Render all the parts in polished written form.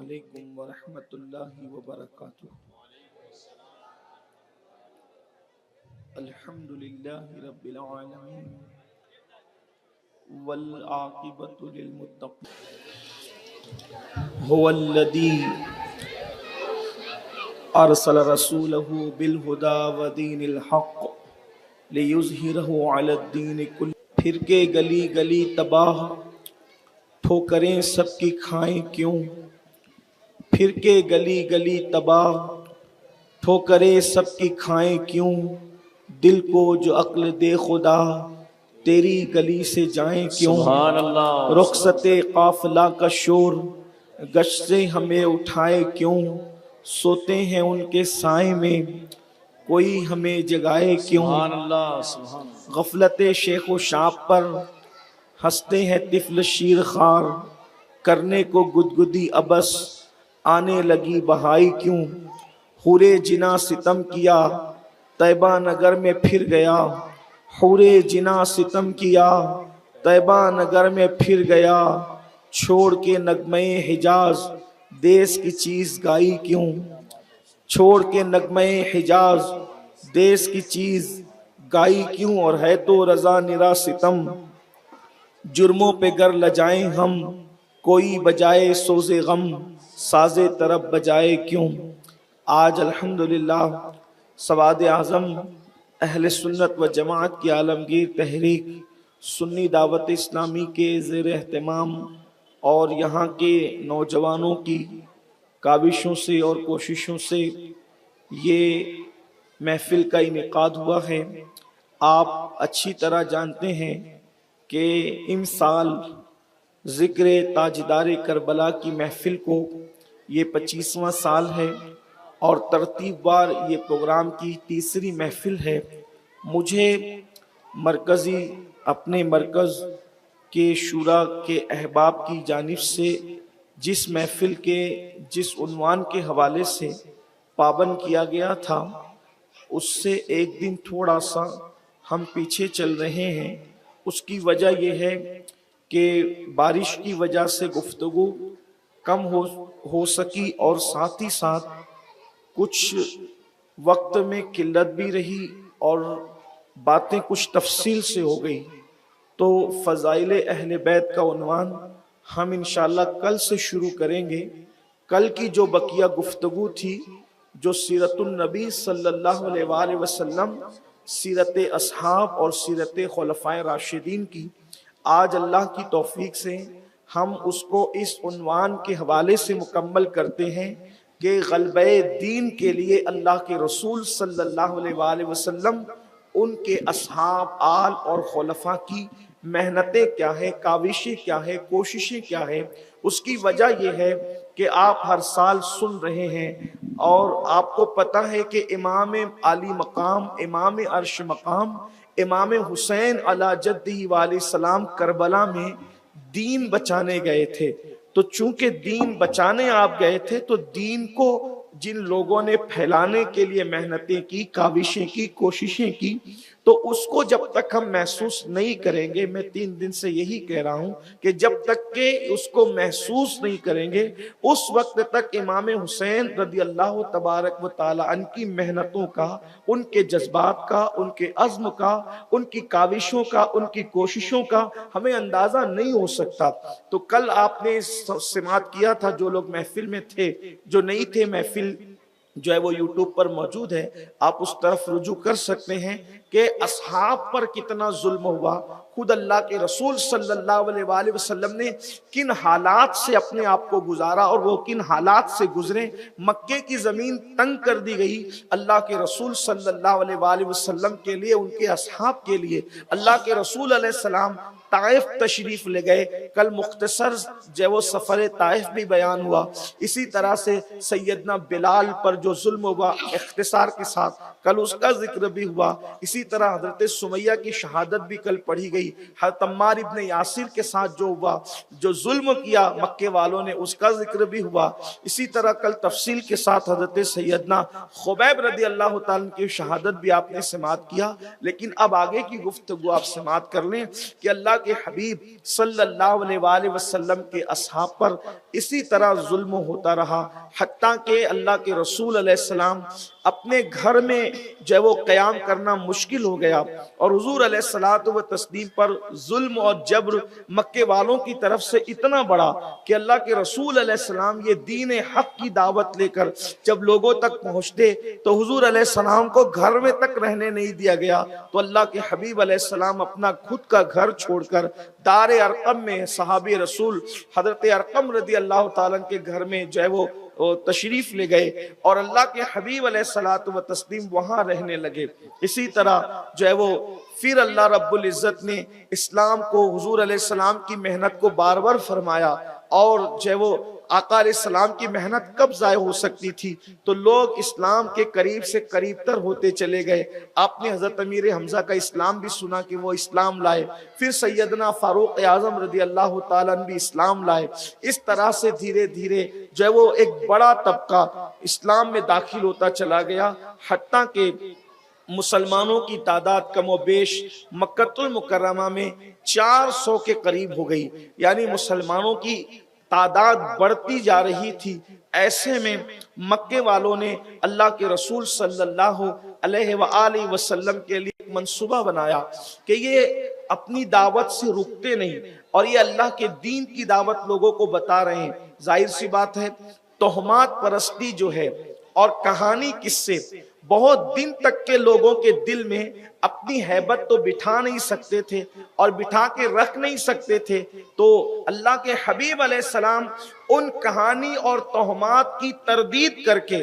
अस्सलामुअलैकुम वरहमतुल्लाहि वबरकातुहू। अल्हम्दुलिल्लाहि रब्बिल आलमीन वल आक़िबतु लिल मुत्तक़ीन हुवल्लज़ी अरसल रसूलहू बिल हुदा व दीनिल हक़ लियुज़हिरहू अलद्दीन कुल्लिही। फिर के गली गली तबाह, ठोकरें सबकी खाएं क्यों। फिर के गली गली तबाह, ठोकरें सबकी खाएं क्यों। दिल को जो अक्ल दे खुदा, तेरी गली से जाएं क्यों। सुभान अल्लाह। रुखसते काफिला का शोर, गश्त से हमें उठाए क्यों। सोते हैं उनके साए में, कोई हमें जगाए क्यों। सुभान अल्लाह, सुभान अल्लाह। गफलते शेख व शाप पर, हंसते हैं तिफल शीर खार। करने को गुदगुदी अबस, आने लगी बहाई क्यों। हुरे जिना सितम किया, तैबा नगर में फिर गया। हुरे जिना सितम किया, तैबा नगर में फिर गया। छोड़ के नगमे हिजाज, देश की चीज गाई क्यों। छोड़ के नगमे हिजाज, देश की चीज गाई क्यों। और है तो रजा निरा सितम, जुर्मों पे गर लजाएं हम। कोई बजाए सोज़े गम, साजे तरब बजाए क्यों। आज अल्हम्दुलिल्लाह सवाद आज़म अहले सुन्नत व जमात की आलमगीर तहरीक सुन्नी दावत इस्लामी के ज़ेर एहतमाम और यहाँ के नौजवानों की काविशों से और कोशिशों से ये महफिल का इनेकाद हुआ है। आप अच्छी तरह जानते हैं कि इन साल ज़िक्र ताजदार करबला की महफिल को ये 25वां साल है और तरतीबवार ये प्रोग्राम की तीसरी महफिल है। मुझे मरकज़ी अपने मरकज़ के शुरा के अहबाब की जानिब से जिस महफिल के जिस उन्वान के हवाले से पाबंद किया गया था, उससे एक दिन थोड़ा सा हम पीछे चल रहे हैं। उसकी वजह यह है कि बारिश की वजह से गुफ्तगू कम हो सकी और साथ ही साथ कुछ वक्त में किल्लत भी रही और बातें कुछ तफसील से हो गई। तो फ़ज़ाइल अहले बैत का उन्वान हम इंशाअल्लाह कल से शुरू करेंगे। कल की जो बकिया गुफ्तगू थी, जो सीरतुन नबी सल्लल्लाहु अलैहि वसल्लम, सीरत असहाब और सीरत खुलफाए राशिदीन की, आज अल्लाह की तौफीक से हम उसको इस उन्वान के हवाले से मुकम्मल करते हैं कि ग़ल्बे दीन के लिए अल्लाह के रसूल सल्लल्लाहु अलैहि वसल्लम, उनके असहाब, आल और खुलफा की मेहनतें क्या है, काविशें क्या है, कोशिशें क्या है। उसकी वजह यह है कि आप हर साल सुन रहे हैं और आपको पता है कि इमाम आली मकाम, इमाम अर्श मकाम, इमाम हुसैन अला जद्दी वाले सलाम करबला में दीन बचाने गए थे। तो चूंकि दीन बचाने आप गए थे, तो दीन को जिन लोगों ने फैलाने के लिए मेहनतें की, काविशें की, कोशिशें की, तो उसको जब तक हम महसूस नहीं करेंगे, मैं 3 दिन से यही कह रहा हूं कि जब तक के उसको महसूस नहीं करेंगे, उस वक्त तक इमाम हुसैन रज़ी अल्लाह तबारक व तआला अन्हु की मेहनतों का, उनके जज्बात का, उनके अज़्म का, उनकी काविशों का, उनकी कोशिशों का हमें अंदाजा नहीं हो सकता। तो कल आपने समात किया था, जो लोग महफिल में थे, जो नहीं थे, महफिल जो है वो यूट्यूब पर मौजूद है, आप उस तरफ रुजू कर सकते हैं कि असहाब पर कितना जुल्म हुआ। खुद अल्लाह के रसूल सल्लल्लाहु अलैहि वसल्लम ने किन हालात से अपने आप को गुजारा और वो किन हालात से गुजरे। मक्के की जमीन तंग कर दी गई अल्लाह के रसूल सल्लल्लाहु अलैहि वसल्लम के लिए, उनके असहाब के लिए। अल्लाह के रसूल अलैहिस्सलाम ताइफ तशरीफ ले गए। कल मुख्तसर जो वो सफ़र ताइफ भी बयान हुआ। इसी तरह से सैयदना बिलाल पर जो जुल्म हुआ इख्तिसार के साथ, कल उसका जिक्र भी हुआ। इसी तरह हजरत सुमैया की शहादत भी कल पढ़ी गई। हज़रत अम्मार इब्न यासिर के साथ जो हुआ, जो जुल्म किया मक्के वालों ने, उसका जिक्र भी हुआ। इसी तरह कल तफसील के साथ हज़रत सैयदना खुबैब रदी अल्लाह ताला की शहादत भी आपने समात किया। लेकिन अब आगे की गुफ्तगू आप समात कर लें कि अल्लाह के हबीब सल्लल्लाहु अलैहि वसल्लम के असहाब पर इसी तरह जुल्म होता रहा, हत्ता के अल्लाह के रसूल अलैहिस्सलाम अपने घर में जो वो क़याम करना मुश्किल हो गया और हुजूर अलैहिस्सलातु व तस्लीम पर जुल्म और जब्र मक्के वालों की तरफ से इतना बड़ा कि अल्लाह के रसूल अलैहिस्सलाम ये दीन हक की दावत लेकर जब लोगों तक पहुंचते तो हुजूर अलैहिस्सलाम को घर में तक रहने नहीं दिया गया। तो अल्लाह के हबीब अलैहिस्सलाम अपना खुद का घर छोड़कर दार अरकम में सहाबी रसूल हजरत अरकम रदी अल्लाह ताला के घर में जो है वो तशरीफ ले गए और अल्लाह के हबीब अलैहिस्सलातु व तस्लीम वहां रहने लगे। इसी तरह जो है वो फिर अल्लाह रब्बुल इज्जत ने इस्लाम को, हुजूर अलैहिस्सलाम की मेहनत को बार बार फरमाया और जो है वो आका अलैहिस्सलाम की मेहनत कब ज़ाय हो सकती थी, तो लोग इस्लाम के करीब से करीब तर होते चले गए। आपने हजरत अमीर हमजा का इस्लाम भी सुना कि वो इस्लाम लाए, फिर सैयदना फारूक आजम रदी अल्लाह ताला भी इस्लाम लाए। इस तरह से धीरे धीरे जो है वो एक बड़ा तबका इस्लाम में दाखिल होता चला गया, हत्ता के मुसलमानों की तादाद कमो बेश मक्कतुल मुकर्रमा में 400 के करीब हो गई, यानी मुसलमानों की तादाद बढ़ती जा रही थी। ऐसे में मक्के वालों ने अल्लाह के रसूल सल्लल्लाहु अलैहि वसल्लम के लिए एक मंसूबा बनाया कि ये अपनी दावत से रुकते नहीं और ये अल्लाह के दीन की दावत लोगों को बता रहे हैं। जाहिर सी बात है, तोहमात परस्ती जो है और कहानी किस्से बहुत दिन तक के लोगों के दिल में अपनी हैबत तो बिठा नहीं सकते थे और बिठा के रख नहीं सकते थे। तो अल्लाह के हबीब अलैहिस्सलाम उन कहानी और तोहमात की तरदीद करके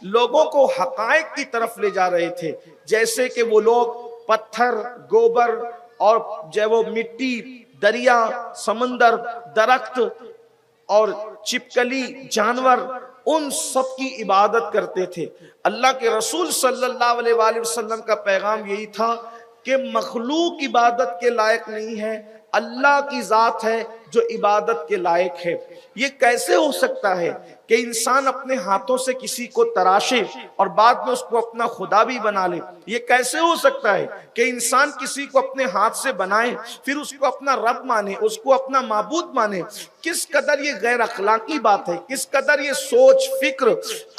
लोगों को हकायक की तरफ ले जा रहे थे। जैसे कि वो लोग पत्थर, गोबर और जो वो मिट्टी, दरिया, समंदर, दरख्त और चिपकली जानवर, उन सब की इबादत करते थे। अल्लाह के रसूल सल्लल्लाहु अलैहि वसल्लम का पैगाम यही था कि मखलूक इबादत के लायक नहीं है, अल्लाह की जात है जो इबादत के लायक है। ये कैसे हो सकता है कि इंसान अपने हाथों से किसी को तराशे और बाद में उसको अपना खुदा भी बना ले? ये कैसे हो सकता है कि इंसान किसी को अपने हाथ से बनाए फिर उसको अपना रब माने, उसको अपना माबूद माने? किस कदर ये गैर अखलाकी बात है, किस कदर ये सोच, फिक्र,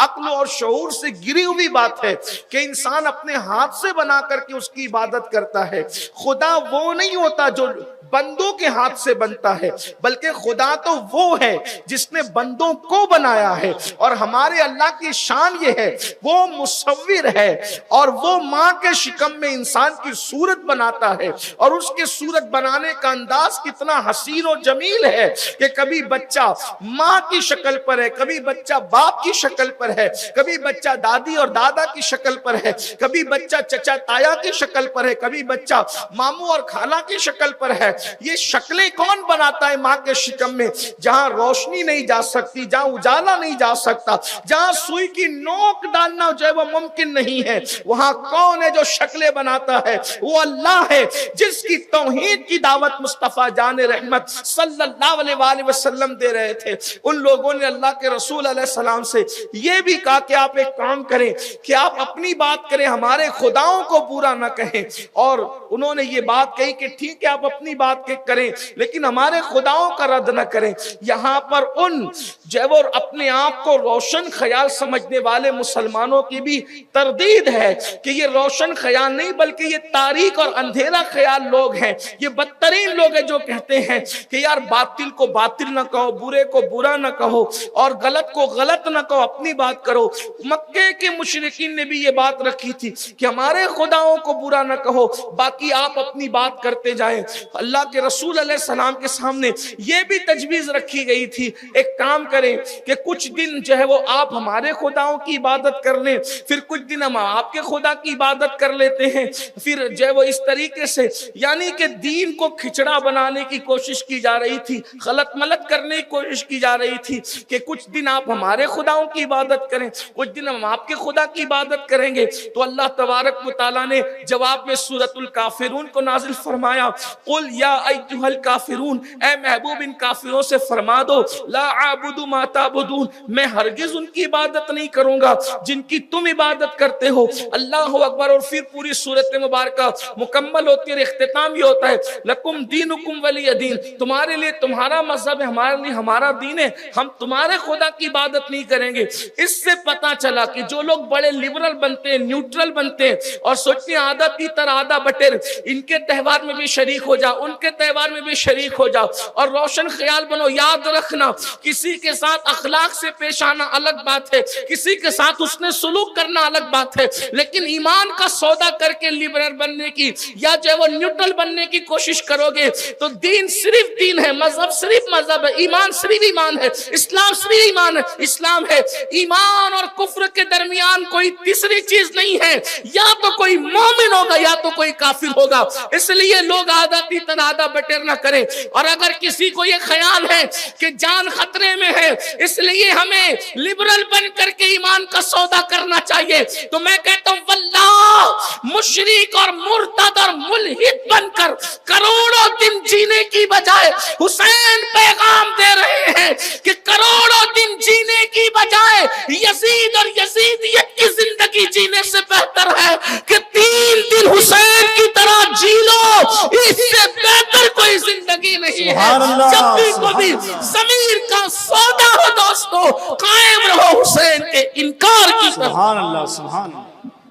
अक्ल और शऊर से गिरी हुई बात है कि इंसान अपने हाथ से बना करके उसकी इबादत करता है। खुदा वो नहीं होता जो बंदों के हाथ से बनता है, बल्कि खुदा तो वो है जिसने बंदों को बनाया है। और हमारे अल्लाह की शान ये है, वो मुसव्विर है और वो माँ के शिकम में इंसान की सूरत बनाता है और उसके सूरत बनाने का अंदाज कितना हसीन और जमील है कि कभी बच्चा माँ की शक्ल पर है, कभी बच्चा बाप की शक्ल पर है, कभी बच्चा दादी और दादा की शक्ल पर है, कभी बच्चा चचा ताया की शक्ल पर है, कभी बच्चा मामू और खाला की शक्ल पर है। ये शक्लें कौन बनाता है माँ के शिकम में, जहां रोशनी नहीं जा सकती, जहां उजाला नहीं जा सकता, जहां सुई की नोक डालना जो है वो मुमकिन नहीं है, वहां कौन है जो शक्लें बनाता है? वो अल्लाह है जिसकी तौहीद की दावत मुस्तफा जान रहमत सल्लल्लाहु अलैहि वसल्लम दे रहे थे। उन लोगों ने अल्लाह के रसूल अलैहिस्सलाम से ये भी कहा कि आप एक काम करें कि आप अपनी बात करें, हमारे खुदाओं को बुरा ना कहें। और उन्होंने ये बात कही कि ठीक है आप अपनी बात के करें लेकिन हमारे खुदाओं का रद्द न करें। यहां पर उन जब और अपने आप को रोशन ख्याल समझने वाले मुसलमानों की भी तरदीद है कि ये रोशन ख्याल नहीं बल्कि ये तारीक और अंधेरा ख्याल लोग हैं। ये बदतरीन लोग हैं जो कहते हैं कि यार बातिल को बातिल न कहो, बुरे को बुरा न कहो और गलत को गलत न कहो, अपनी बात करो। मक्के के मुशरिकीन ने भी ये बात रखी थी कि हमारे खुदाओं को बुरा न कहो, बाकी आप अपनी बात करते जाएं। अल्लाह अल्लाह के रसूल अलैहि सलाम के सामने ये भी तजवीज रखी गई थी, एक काम करें कि कुछ दिन जो है वो आप हमारे खुदाओं की इबादत कर लें, फिर कुछ दिन हम आपके खुदा की इबादत कर लेते हैं, फिर जो है वो इस तरीके से, यानी कि दीन को खिचड़ा बनाने की कोशिश की जा रही थी, गलत मलत करने की कोशिश की जा रही थी कि कुछ दिन आप हमारे खुदाओं की इबादत करें, कुछ दिन हम आपके खुदा की इबादत करेंगे। तो अल्लाह तबारक व तआला ने जवाब में सूरतुल काफिरून को नाजिल फरमाया, कुल या अय्युहल काफिरून, ए महबूब इन काफिरों से फरमा दो, ला आबुदु मा ताबुदून, मैं हरगिज उनकी इबादत नहीं करूंगा जिनकी तुम इबादत करते हो। अल्लाह अकबर। और फिर पूरी सूरत मुबारका मुकम्मल होती है, इख्तिताम ये होता है, लकुम दीनुकुम वलिय दीन, तुम्हारे लिए तुम्हारा मजहब है, हमारे लिए हमारा दीन है, हम तुम्हारे खुदा की इबादत नहीं करेंगे। इससे पता चला कि जो लोग बड़े लिबरल बनते हैं, न्यूट्रल बनते हैं और सोचते हैं आधा तीतर आधा बटेर, इनके त्यौहार में भी शरीक हो जाओ, उनके त्यौहार में भी शरीक हो जाओ और रोशन ख्याल बनो। याद रखना, किसी के साथ अखलाक से पेश आना अलग बात है, किसी के साथ उसने सुलूक करना अलग बात है, लेकिन ईमान का सौदा करके लिबरल बनने की या जो है वो न्यूट्रल बनने की कोशिश करोगे तो दीन सिर्फ दीन है, मजहब सिर्फ मजहब है, ईमान सिर्फ ईमान है, इस्लाम सिर्फ ईमान है, इस्लाम है। ईमान और कुफ्र के दरमियान कोई तीसरी चीज नहीं है, या तो कोई मोमिन होगा या तो कोई काफिर होगा। इसलिए लोग आधा तीतर आधा बटेर ना करें। और अगर किसी को ये ख्याल है कि जान खतरे में है इसलिए हमें लिबरल बन करके ईमान का सौदा करना चाहिए, तो मैं कहता हूं वल्लाह, मुशरिक और मुर्तद और मुल्हिद बनकर करोड़ों दिन जीने की बजाय हुसैन पैगाम दे रहे हैं कि करोड़ों दिन जीने की बजाय यजीद और यजीदियत की जिंदगी जीने से बेहतर है कि 3 दिन हुसैन की तरह जी लो, इससे बेहतर कोई जिंदगी नहीं है। जब भी कभी ज़मीर का सौदा हो दोस्तों, कायम रहो हुसैन के इनकार की तरफ। सुभान अल्लाह, सुभान अल्लाह।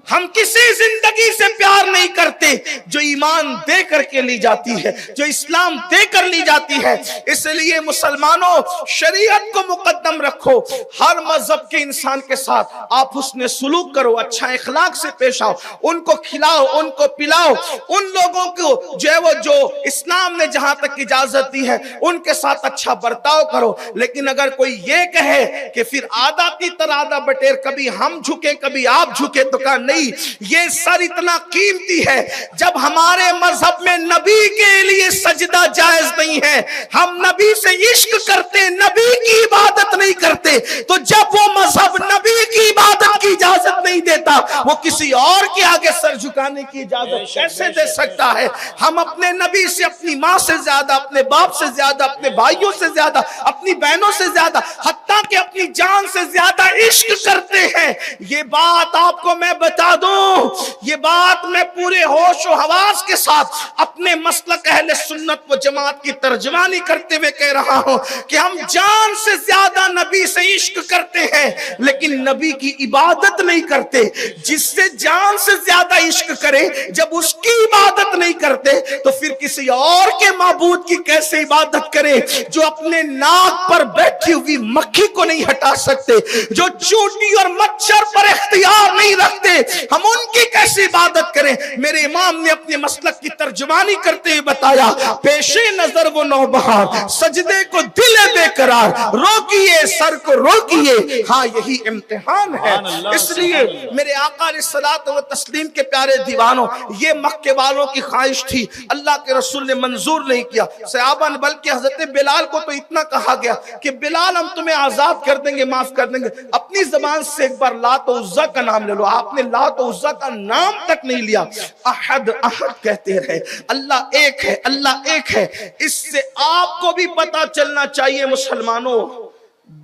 हम किसी जिंदगी से प्यार नहीं करते जो ईमान दे करके ली जाती है, जो इस्लाम दे कर ली जाती है। इसलिए मुसलमानों, शरीयत को मुकद्दम रखो, हर मजहब के इंसान के साथ आप उसने सुलूक करो, अच्छा इखलाक से पेश आओ, उनको खिलाओ, उनको पिलाओ, उन लोगों को जो है वो जो इस्लाम ने जहां तक इजाजत दी है उनके साथ अच्छा बर्ताव करो। लेकिन अगर कोई ये कहे कि फिर आधा तीतर आधा बटेर, कभी हम झुके कभी आप झुके, तो कहा नहीं, ये सर इतना कीमती है। जब हमारे मजहब में नबी के लिए सजदा जायज नहीं है, हम नबी से इश्क करते, नबी की इबादत नहीं करते, तो जब वो मजहब नबी की इबादत की इजाजत नहीं देता, वो किसी और के आगे सर झुकाने की इजाजत कैसे दे सकता है? हम अपने नबी से अपनी माँ से ज्यादा, अपने बाप से ज्यादा, अपने भाइयों से ज्यादा, अपनी बहनों से ज्यादा, हत्ता कि अपनी जान से ज्यादा इश्क करते हैं। ये बात आपको मैं बता दूं, ये बात मैं पूरे होश और हवास के साथ अपने मसलक अहले सुन्नत व जमात की तर्जमानी करते हुए कह रहा हूं कि हम जान से ज्यादा नबी से इश्क करते हैं, लेकिन नबी की इबादत नहीं करते। जिससे जान से ज्यादा इश्क करे, जब उसकी इबादत नहीं करते, तो फिर किसी और के माबूद की कैसे इबादत करे? जो अपने नाक पर बैठी हुई मक्खी को नहीं हटा सकते, जो चूंटी और मच्छर पर इख्तियार नहीं रखते, हम उनकी कैसे इबादत करें? मेरे इमाम ने अपने मसलक की तर्जुमानी करते हुए बताया, पेशे नजर वो नौबहार, सजदे को दिले बेकरार, रोकिए सर को रोकिए, हाँ यही इम्तिहान है। इसलिए मेरे आका रिसलात व तस्लीम के प्यारे दीवानों, ये मक्के वालों की ख्वाहिश थी, अल्लाह के रसूल ने मंजूर नहीं किया। सहाबा ने, बल्कि हजरत बिलाल को तो इतना कहा गया कि बिलाल हम तुम्हें आजाद कर देंगे, माफ कर देंगे, अपनी जबान से एक बार लात उज़्ज़ा का नाम ले लो। आपने लात उज़्ज़ा का नाम तक नहीं लिया, अहद अहद कहते रहे, अल्लाह एक है, अल्लाह एक है। इससे आपको भी पता चलना चाहिए मुसलमानों,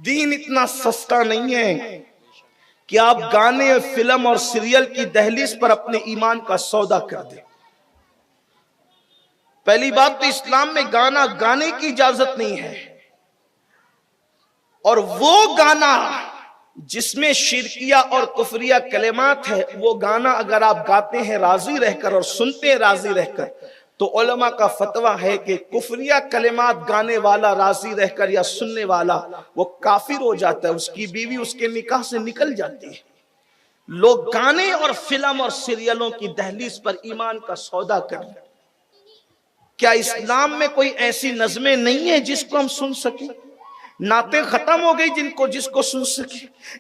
दीन इतना सस्ता नहीं है कि आप गाने, फिल्म और सीरियल की दहलीज पर अपने ईमान का सौदा कर दें। पहली बात तो इस्लाम में गाना गाने की इजाजत नहीं है, और वो गाना जिसमें शिरकिया और कुफरिया कलेमात है, वो गाना अगर आप गाते हैं राजी रहकर और सुनते हैं राजी रहकर, तो उलमा का फतवा है कि कुफरिया कलेमात गाने वाला राजी रहकर या सुनने वाला वो काफिर हो जाता है, उसकी बीवी उसके निकाह से निकल जाती है। लोग गाने और फिल्म और सीरियलों की दहलीज पर ईमान का सौदा कर, क्या इस्लाम में कोई ऐसी नज़में नहीं है जिसको हम सुन सकें? नाते खत्म हो गई जिसको सुन सके,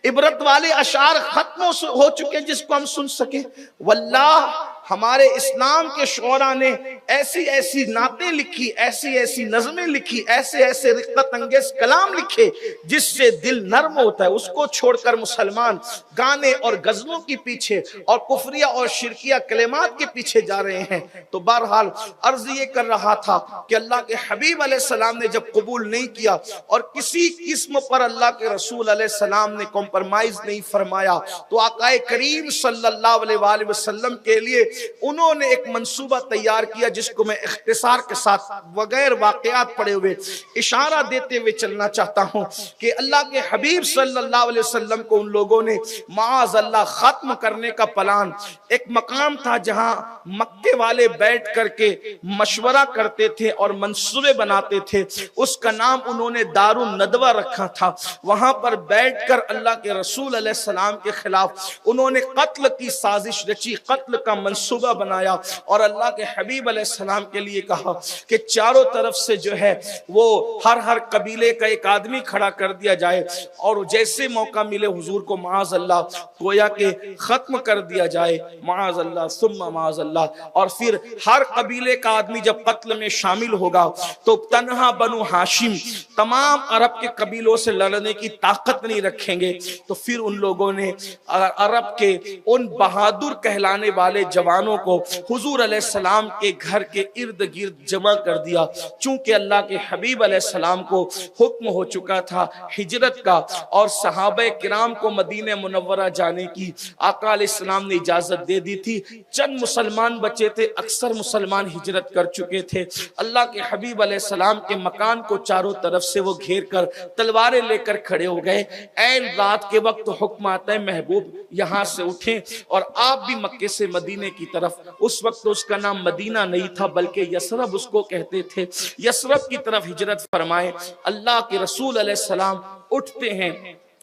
इबरत वाले अशार खत्म हो चुके जिसको हम सुन सके। वल्लाह हमारे इस्लाम के शोरा ने ऐसी ऐसी नातें लिखी, ऐसी ऐसी नज़में लिखी, ऐसे ऐसे रिक्कत अंगेज कलाम लिखे जिससे दिल नर्म होता है। उसको छोड़कर मुसलमान गाने और गजलों के पीछे और कुफरिया और शिरकिया कलेमात के पीछे जा रहे हैं। तो बहरहाल अर्ज ये कर रहा था कि अल्लाह के हबीब अलैहिस्सलाम ने जब कबूल नहीं किया और किसी किस्म पर अल्लाह के रसूल अलैहिस्सलाम ने कॉम्प्रोमाइज नहीं फरमाया, तो आकाए करीम सल्लल्लाहु अलैहि वसल्लम के लिए उन्होंने एक मंसूबा तैयार किया जिसको मैं इख्तिसार के साथ बगैर वाकयात पढ़े हुए इशारा देते हुए चलना चाहता हूं कि अल्लाह के हबीब सल्लल्लाहु अलैहि वसल्लम को उन लोगों ने माज़ अल्लाह खत्म करने का प्लान, एक मकाम था जहां मक्के वाले बैठ करके मशवरा करते थे और मंसूबे बनाते थे, उसका नाम उन्होंने दारुन नदवा रखा था। वहां पर बैठकर अल्लाह के रसूल अलैहिस्सलाम के खिलाफ उन्होंने कत्ल की साजिश रची, कत्ल का मंसूबा बनाया और अल्लाह के हबीब अलैहिस्सलाम के लिए कहा कि चारों तरफ से जो है वो हर कबीले का एक आदमी खड़ा कर दिया जाए और जैसे मौका मिले हुजूर को माज़ अल्लाह गोया के खत्म कर दिया जाए, माज़ अल्लाह सुम्मा माज़ अल्लाह। और फिर हर कबीले का आदमी जब कत्ल में शामिल होगा तो तन्हा बनु हाशिम तमाम अरब के कबीलों से लड़ने की ताकत नहीं रखेंगे। तो फिर उन लोगों ने अरब के उन बहादुर कहलाने वाले जवानों को हुजूर अलैहिस्सलाम के घर के इर्द गिर्द जमा कर दिया। चूंकि अल्लाह के हबीब अलैहिस्सलाम को हुक्म हो चुका था हिजरत का और सहाबे किराम को मदीने मुनव्वरा जाने की, आका अलैहिस्सलाम ने इजाजत दे दी थी। चंद मुसलमान बचे थे, अक्सर मुसलमान हिजरत कर चुके थे। अल्लाह के हबीब अलैहिस्सलाम के मकान को चारों तरफ से वो घेर कर तलवारें लेकर खड़े हो गए। ऐन रात के वक्त हुक्म आता है महबूब यहाँ से उठें और आप भी मक्के से मदीने की तरफ, उस वक्त उसका नाम मदीना नहीं था बल्कि यसरब उसको कहते थे, यसरब की तरफ हिजरत फरमाए। अल्लाह के रसूल अलैहिस्सलाम उठते हैं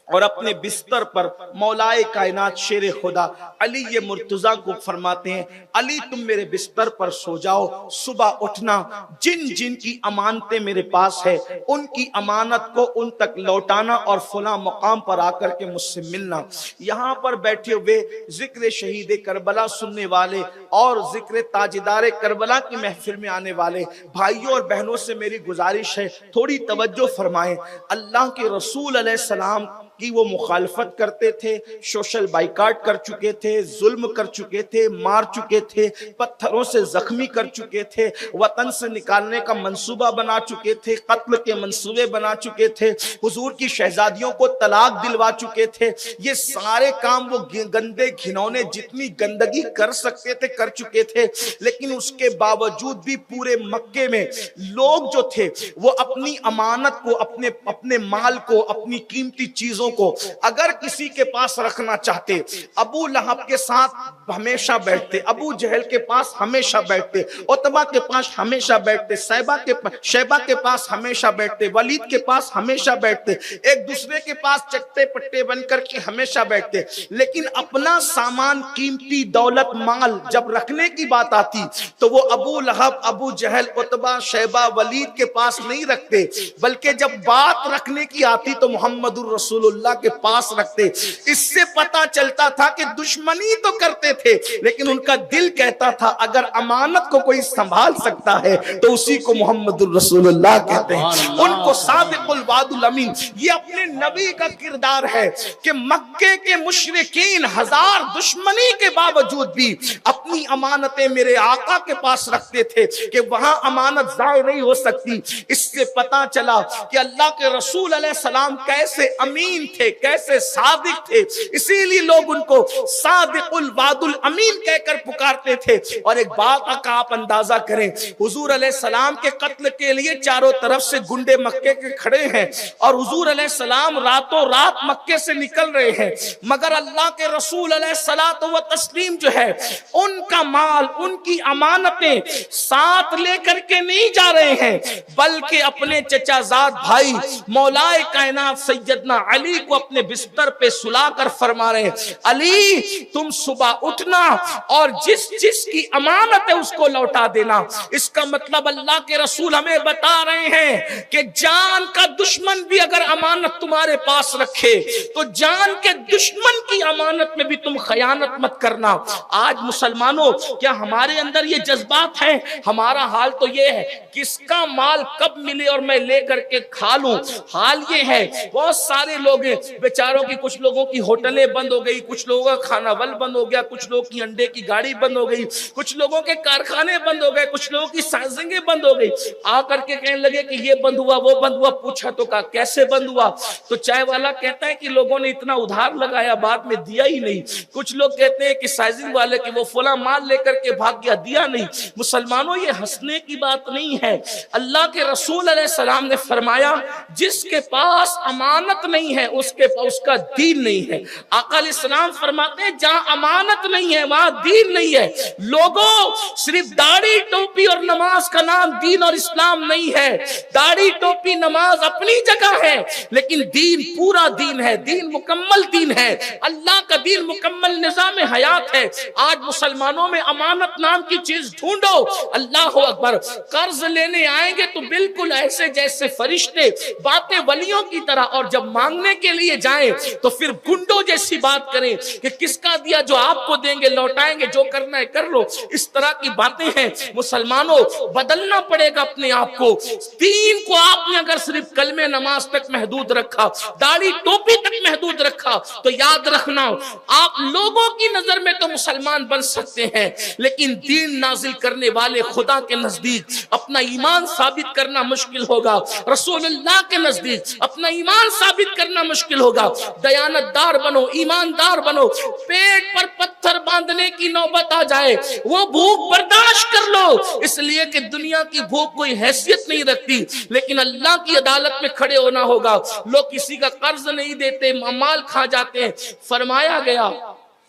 और अपने बिस्तर पर मौलाए कायनात शेर खुदा अली ये मुर्तजा को फरमाते हैं, अली तुम मेरे बिस्तर पर सो जाओ, सुबह उठना, जिन जिन की अमानतें मेरे पास है उनकी अमानत को उन तक लौटाना और फला मुकाम पर आकर के मुझसे मिलना। यहाँ पर बैठे हुए जिक्र शहीद करबला सुनने वाले और जिक्र ताजदार करबला की महफिल में आने वाले भाइयों और बहनों से मेरी गुजारिश है थोड़ी तवज्जो फरमाएं। अल्लाह के रसूल अलैहिस्सलाम की वो मुखालफत करते थे, सोशल बाइकाट कर चुके थे, जुल्म कर चुके थे, मार चुके थे, पत्थरों से जख्मी कर चुके थे, वतन से निकालने का मंसूबा बना चुके थे, कत्ल के मंसूबे बना चुके थे, हुजूर की शहजादियों को तलाक दिलवा चुके थे। ये सारे काम वो गंदे घिनौने जितनी गंदगी कर सकते थे कर चुके थे। लेकिन उसके बावजूद भी पूरे मक्के में लोग जो थे वो अपनी अमानत को, अपने माल को, अपनी कीमती चीजों को अगर किसी के पास रखना चाहते, अबू लहब के साथ हमेशा बैठते, अबू जहल के पास हमेशा बैठते, उतबा के पास हमेशा बैठते, शैबा के पास हमेशा बैठते, वलीद के पास हमेशा बैठते, एक दूसरे के पास चट्टे पट्टे बनकर के हमेशा बैठते। लेकिन अपना सामान, कीमती दौलत, माल जब रखने की बात आती तो वो अबू लहब, अबू जहल, उतबा, शैबा, वलीद के पास नहीं रखते, बल्कि जब बात रखने की आती तो मोहम्मदुर रसूलुल्लाह के पास रखते। इससे पता चलता था कि दुश्मनी तो करते थे लेकिन उनका दिल कहता था अगर अमानत को कोई संभाल सकता है तो उसी को मोहम्मदुर रसूलुल्लाह कहते हैं। उनको सादिकुल वादुल अमीन, ये अपने नबी का किरदार है कि मक्के के मुशरिकीन हजार दुश्मनी के बावजूद भी अपनी अमानतें मेरे आका के पास रखते थे कि वहां अमानत जाय नहीं हो सकती। इससे पता चला कि अल्लाह के रसूल अलैहिस्सलाम कैसे अमीन थे, कैसे सादिक थे, इसीलिए लोग उनको सादिकुल वादुल अमीन कहकर पुकारते थे। और एक बात का आप अंदाजा करें, हुजूर अलैहिस्सलाम के कत्ल के लिए चारों तरफ से गुंडे मक्के के खड़े हैं और हुजूर अलैहिस्सलाम रातों रात मक्के से निकल रहे हैं, मगर अल्लाह के रसूल अलैहिस्सलातो व तस्लीम जो है उनका माल, उनकी अमानतें साथ लेकर के नहीं जा रहे हैं बल्कि अपने चचाजाद भाई मौलाए कायनात सैयदना अली अली को अपने बिस्तर पे सुलाकर फरमा रहे हैं, अली तुम सुबह उठना और जिस जिस की अमानत है उसको लौटा देना। इसका मतलब अल्लाह के रसूल हमें बता रहे हैं कि जान का दुश्मन भी अगर अमानत तुम्हारे पास रखे तो जान के दुश्मन की अमानत में भी तुम खयानत मत करना। आज मुसलमानों, क्या हमारे अंदर ये जज्बात है? हमारा हाल तो ये है, किसका माल कब मिले और मैं लेकर के खा लूं। हाल ये है, बहुत सारे लोग बेचारों की, कुछ लोगों की होटलें बंद हो गई, कुछ लोगों का खाना वल बंद हो गया, कुछ लोगों की अंडे की गाड़ी बंद हो गई, कुछ लोगों के कारखाने बंद हो गए, कुछ लोगों की साजिशें बंद हो गई। आकर के कहने लगे कि ये बंद हुआ, वो बंद हुआ। पूछा तो कहा कैसे बंद हुआ? तो चाय वाला कहता है कि लोगों ने इतना उधार लगाया, बाद में दिया ही नहीं। कुछ लोग कहते हैं कि साइजिंग वाले कि वो फला माल लेकर के भाग गया, दिया नहीं। मुसलमानों, ये हंसने की बात नहीं है। अल्लाह के रसूल अलैहिस्सलाम ने फरमाया, जिसके पास अमानत नहीं है उसका दीन नहीं है। आका अलैहिस्सलाम फरमाते हैं, जहां अमानत नहीं है वहां दीन नहीं है। लोगों, सिर्फ दाढ़ी टोपी और नमाज का नाम दीन और इस्लाम नहीं है। दाढ़ी टोपी नमाज अपनी जगह है, लेकिन दीन पूरा दीन है, दीन मुकम्मल दीन है। अल्लाह का दीन मुकम्मल निजाम हयात है। आज मुसलमानों में अमानत नाम की चीज ढूंढो। अल्लाह अकबर। कर्ज लेने आएंगे तो बिल्कुल ऐसे जैसे फरिश्ते, बातें वलियों की तरह, और जब मांगने के लिए जाएं तो फिर गुंडों जैसी बात करें कि किसका दिया जो आपको देंगे, लौटाएंगे, जो करना है कर लो। इस तरह की बातें हैं। मुसलमानों, बदलना पड़ेगा अपने आप को। दीन को आपने अगर सिर्फ कलमे नमाज तक महदूद रखा, दाढ़ी टोपी तक महदूद रखा, तो याद रखना, आप लोगों की नजर में तो मुसलमान बन सकते हैं, लेकिन दीन नाजिल करने वाले खुदा के नजदीक अपना ईमान साबित करना मुश्किल होगा। रसूलुल्लाह के नजदीक अपना ईमान साबित करना मुश्किल होगा। दयानतदार बनो, ईमानदार बनो। पेट पर पत्थर बांधने की नौबत आ जाए, वो भूख बर्दाश्त कर लो, इसलिए कि दुनिया की भूख कोई हैसियत नहीं रखती, लेकिन अल्लाह की अदालत में खड़े होना होगा। लोग किसी का कर्ज नहीं देते, माल खा जाते हैं। फरमाया गया,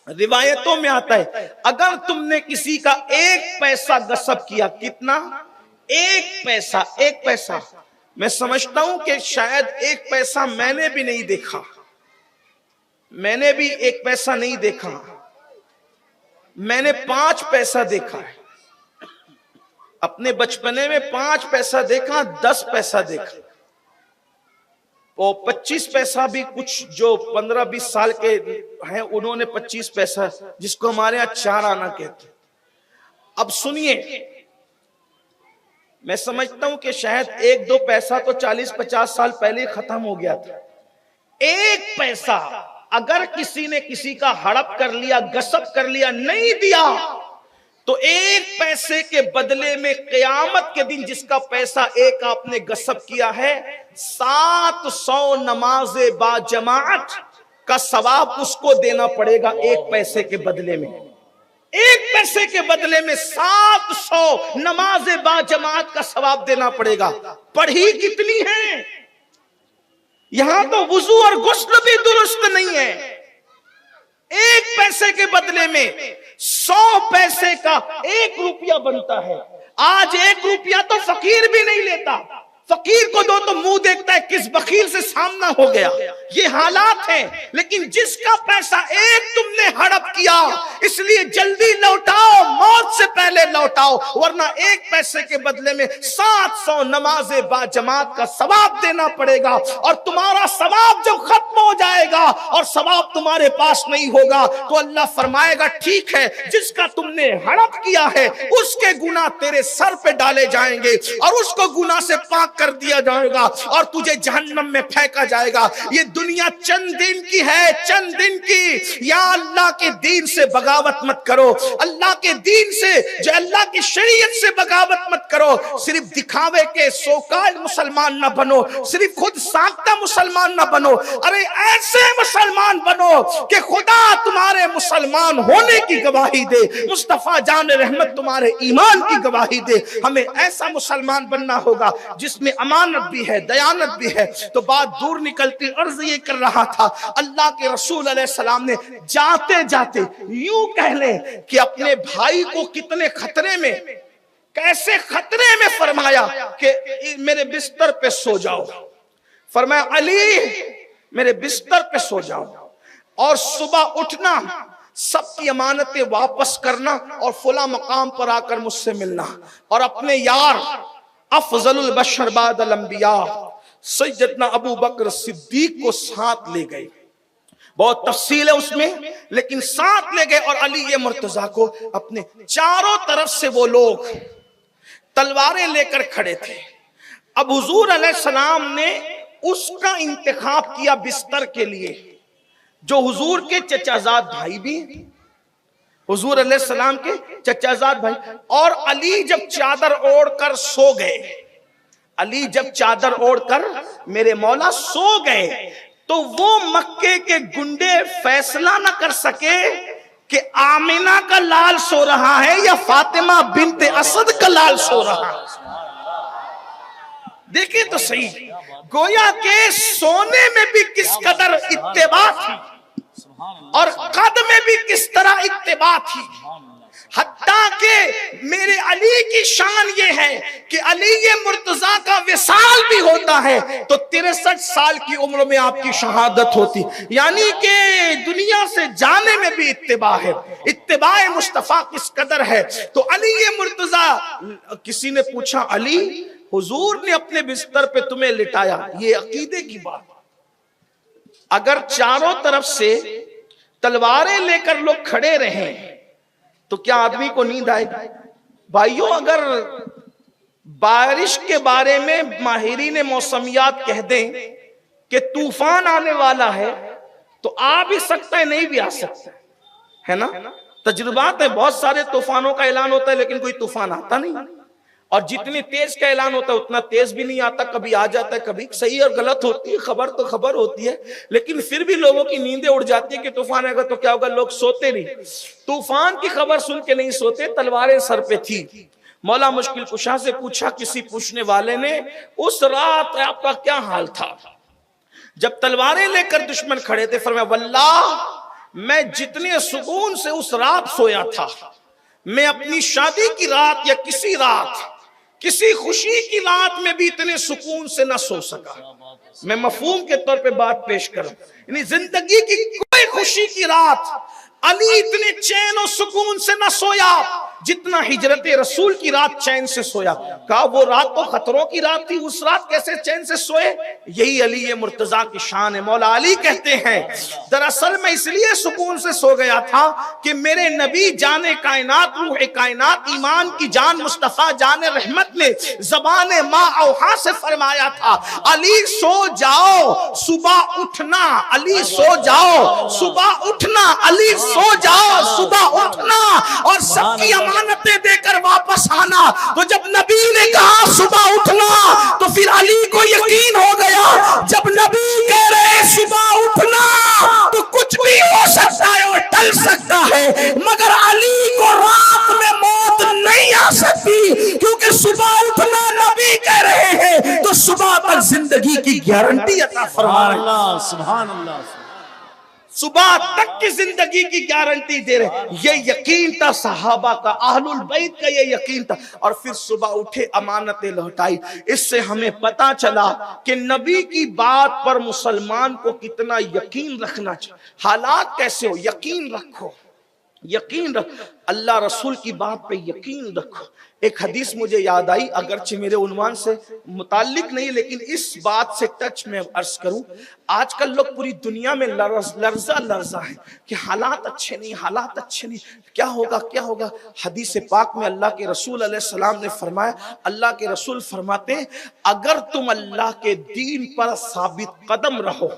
रिवायतों में आता है, अगर तुमने किसी का 1 पैसा गसब किया, कितना? 1 पैसा। 1 पैसा, मैं समझता हूं कि शायद 1 पैसा मैंने भी नहीं देखा, मैंने भी 1 पैसा नहीं देखा, मैंने 5 पैसा देखा है। अपने बचपने में 5 पैसा देखा, 10 पैसा देखा, और 25 पैसा भी, कुछ जो 15-20 साल के हैं उन्होंने 25 पैसा, जिसको हमारे यहाँ 4 आना कहते। अब सुनिए, मैं समझता हूं कि शायद 1-2 पैसा तो 40-50 साल पहले खत्म हो गया था। 1 पैसा अगर किसी ने किसी का हड़प कर लिया, गसब कर लिया, नहीं दिया, तो 1 पैसे के बदले में क़यामत के दिन जिसका पैसा 1 आपने गसब किया है, 700 नमाज़े बाजमात का सवाब उसको देना पड़ेगा। 1 पैसे के बदले में, 1 पैसे के बदले में 700 नमाज़े बाजमात का सवाब देना पड़ेगा। पढ़ी कितनी है? यहां तो वुजू और गुस्ल भी दुरुस्त नहीं है। 1 पैसे के बदले में 100 पैसे का 1 रुपया बनता है। आज 1 रुपया तो फकीर भी नहीं लेता। फकीर को दो तो मुंह देखता है, किस बखील से सामना हो गया। ये हालात हैं। लेकिन जिसका पैसा 1 तुमने हड़प किया, इसलिए जल्दी लौटाओ, मौत से पहले लौटाओ, वरना 1 पैसे के बदले में 700 नमाज़े बाजमात का सवाब देना पड़ेगा। और तुम्हारा सवाब जब खत्म हो जाएगा और सवाब तुम्हारे पास नहीं होगा, तो अल्लाह फरमाएगा, ठीक है, जिसका तुमने हड़प किया है उसके गुनाह तेरे सर पे डाले जाएंगे और उसको गुनाह से पाक कर दिया जाएगा और तुझे जहन्नम में फेंका जाएगा। ये दुनिया चंद दिन की है, चंद दिन की। या अल्लाह के दीन से बगावत मत करो, अल्लाह के दीन से, जो अल्लाह की शरीयत से बगावत मत करो। सिर्फ दिखावे के सोकाल मुसलमान ना बनो, सिर्फ खुद साख्ता मुसलमान ना बनो। अरे ऐसे मुसलमान बनो कि खुदा तुम्हारे मुसलमान होने की गवाही दे, मुस्तफा जान रहमत तुम्हारे ईमान की गवाही दे। हमें ऐसा मुसलमान बनना होगा जिसमें अमानत भी है, दयानत भी है। तो बात दूर निकलती, अर्ज ये कर रहा था, अल्लाह के रसूल अलैहिस्सलाम ने जाते जाते यूं कह ले कि अपने भाई को कितने खतरे में, कैसे खतरे में फरमाया कि मेरे बिस्तर पे सो जाओ। फरमाया, अली मेरे बिस्तर पे सो जाओ और सुबह उठना, सबकी अमानतें वापस करना और फुला मकाम पर आकर मुझसे मिलना। और अपने यार अफजलुल बशर बादल अंबिया सैयदना अबू बकर सिद्दीक को साथ ले गए। बहुत तफसील है उसमें, लेकिन साथ ले गए और अली ये मुर्तजा को अपने चारों तरफ से वो लोग तलवारें लेकर खड़े थे। अब हुजूर अलैहिस्सलाम ने उसका इंतखाब किया बिस्तर के लिए जो हुजूर के चचाजाद भाई भी, हुजूर अलैहिस्सलाम के चचाजाद भाई। और अली जब चादर ओढ़कर सो गए, अली जब चादर ओढ़कर मेरे मौला सो गए, तो वो मक्के के गुंडे फैसला ना कर सके कि आमिना का लाल सो रहा है या फातिमा बिन्ते असद का लाल सो रहा है। देखिए तो सही, गोया के सोने में भी किस कदर इत्तेबा थी और कद में भी किस तरह इत्तेबा थी। हत्ता के मेरे अली की शान ये है कि अली ये मुर्तजा का विसाल भी होता है तो 63 साल की उम्र में आपकी शहादत होती, यानी कि दुनिया से जाने में भी इत्तिबा है। इत्तिबाए मुस्तफा किस कदर है। तो अली ये मुर्तजा, किसी ने पूछा अली हुजूर ने अपने बिस्तर पे तुम्हें लिटाया, ये अकीदे की बात, अगर चारों तरफ से तलवारें लेकर लोग खड़े रहें तो क्या आदमी को नींद आएगी? भाइयों, अगर बारिश के बारे में माहिरीन मौसमियात कह दें कि तूफान आने वाला है तो आ भी सकता है, नहीं भी आ सकता है ना। तजुर्बात है, बहुत सारे तूफानों का ऐलान होता है लेकिन कोई तूफान आता नहीं, और जितनी तेज का ऐलान होता है उतना तेज भी नहीं आता, कभी आ जाता है, कभी सही और गलत होती है, खबर तो खबर होती है, लेकिन फिर भी लोगों की नींदें उड़ जाती है कि तूफान आएगा तो क्या होगा, लोग सोते नहीं। तूफान की खबर सुन के नहीं सोते, तलवारें सर पे थी। मौला मुश्किल कुशा से पूछा किसी पूछने वाले ने, उस रात आपका क्या हाल था जब तलवारें लेकर दुश्मन खड़े थे? फरमाया वल्लाह मैं जितने सुकून से उस रात सोया था, मैं अपनी शादी की रात या किसी रात, किसी खुशी की रात में भी इतने सुकून से न सो सका। मैं मफहूम के तौर पे बात पेश करूं, यानी जिंदगी की कोई खुशी की रात अली इतने चैन और सुकून से न सोया जितना हिजरत रसूल की रात चैन से सोया। कहा वो रात तो खतरों की रात थी, उस रात कैसे चैन से सोए? यही अली ये मुर्तजा की शान है। मौला अली कहते हैं दरअसल मैं इसलिए सुकून से सो गया था कि मेरे नबी जाने कायनात, रूह कायनात, ईमान की जान मुस्तफा जाने रहमत ने ज़बान माँ औहा से फरमाया था, अली सो जाओ सुबह उठना, अली सो जाओ सुबह उठना, अली सो जाओ सुबह उठना और सबकी अमानतें देकर वापस आना। तो जब नबी ने कहा सुबह उठना तो फिर अली को यकीन हो गया, जब नबी कह रहे सुबह उठना तो कुछ भी हो सकता है और टल सकता है, मगर अली को रात में मौत नहीं आ सकती, क्योंकि सुबह उठना नबी कह रहे हैं तो सुबह तक जिंदगी की गारंटी अता फरमा रहे हैं। सुभान अल्लाह, सुबह तक की जिंदगी की गारंटी दे रहे। ये यकीन था सहाबा का, अहलुल बैत का ये यकीन था। और फिर सुबह उठे, अमानतें लौटाई। इससे हमें पता चला कि नबी की बात पर मुसलमान को कितना यकीन रखना चाहिए। हालात कैसे हो, यकीन रखो, यकीन रख, अल्लाह रसूल की बात पे यकीन रखो। एक हदीस मुझे याद आई, अगरचे मेरे उन्वान से मुताल्लिक नहीं, लेकिन इस बात से टच में अर्ज करूं, आजकल लोग पूरी दुनिया में लर्जा है कि हालात अच्छे नहीं, हालात अच्छे नहीं, क्या होगा क्या होगा। हदीस पाक में अल्लाह के रसूल अलैहिस्सलाम ने फरमाया, अल्लाह के रसूल फरमाते अगर तुम अल्लाह के दीन पर साबित कदम रहो,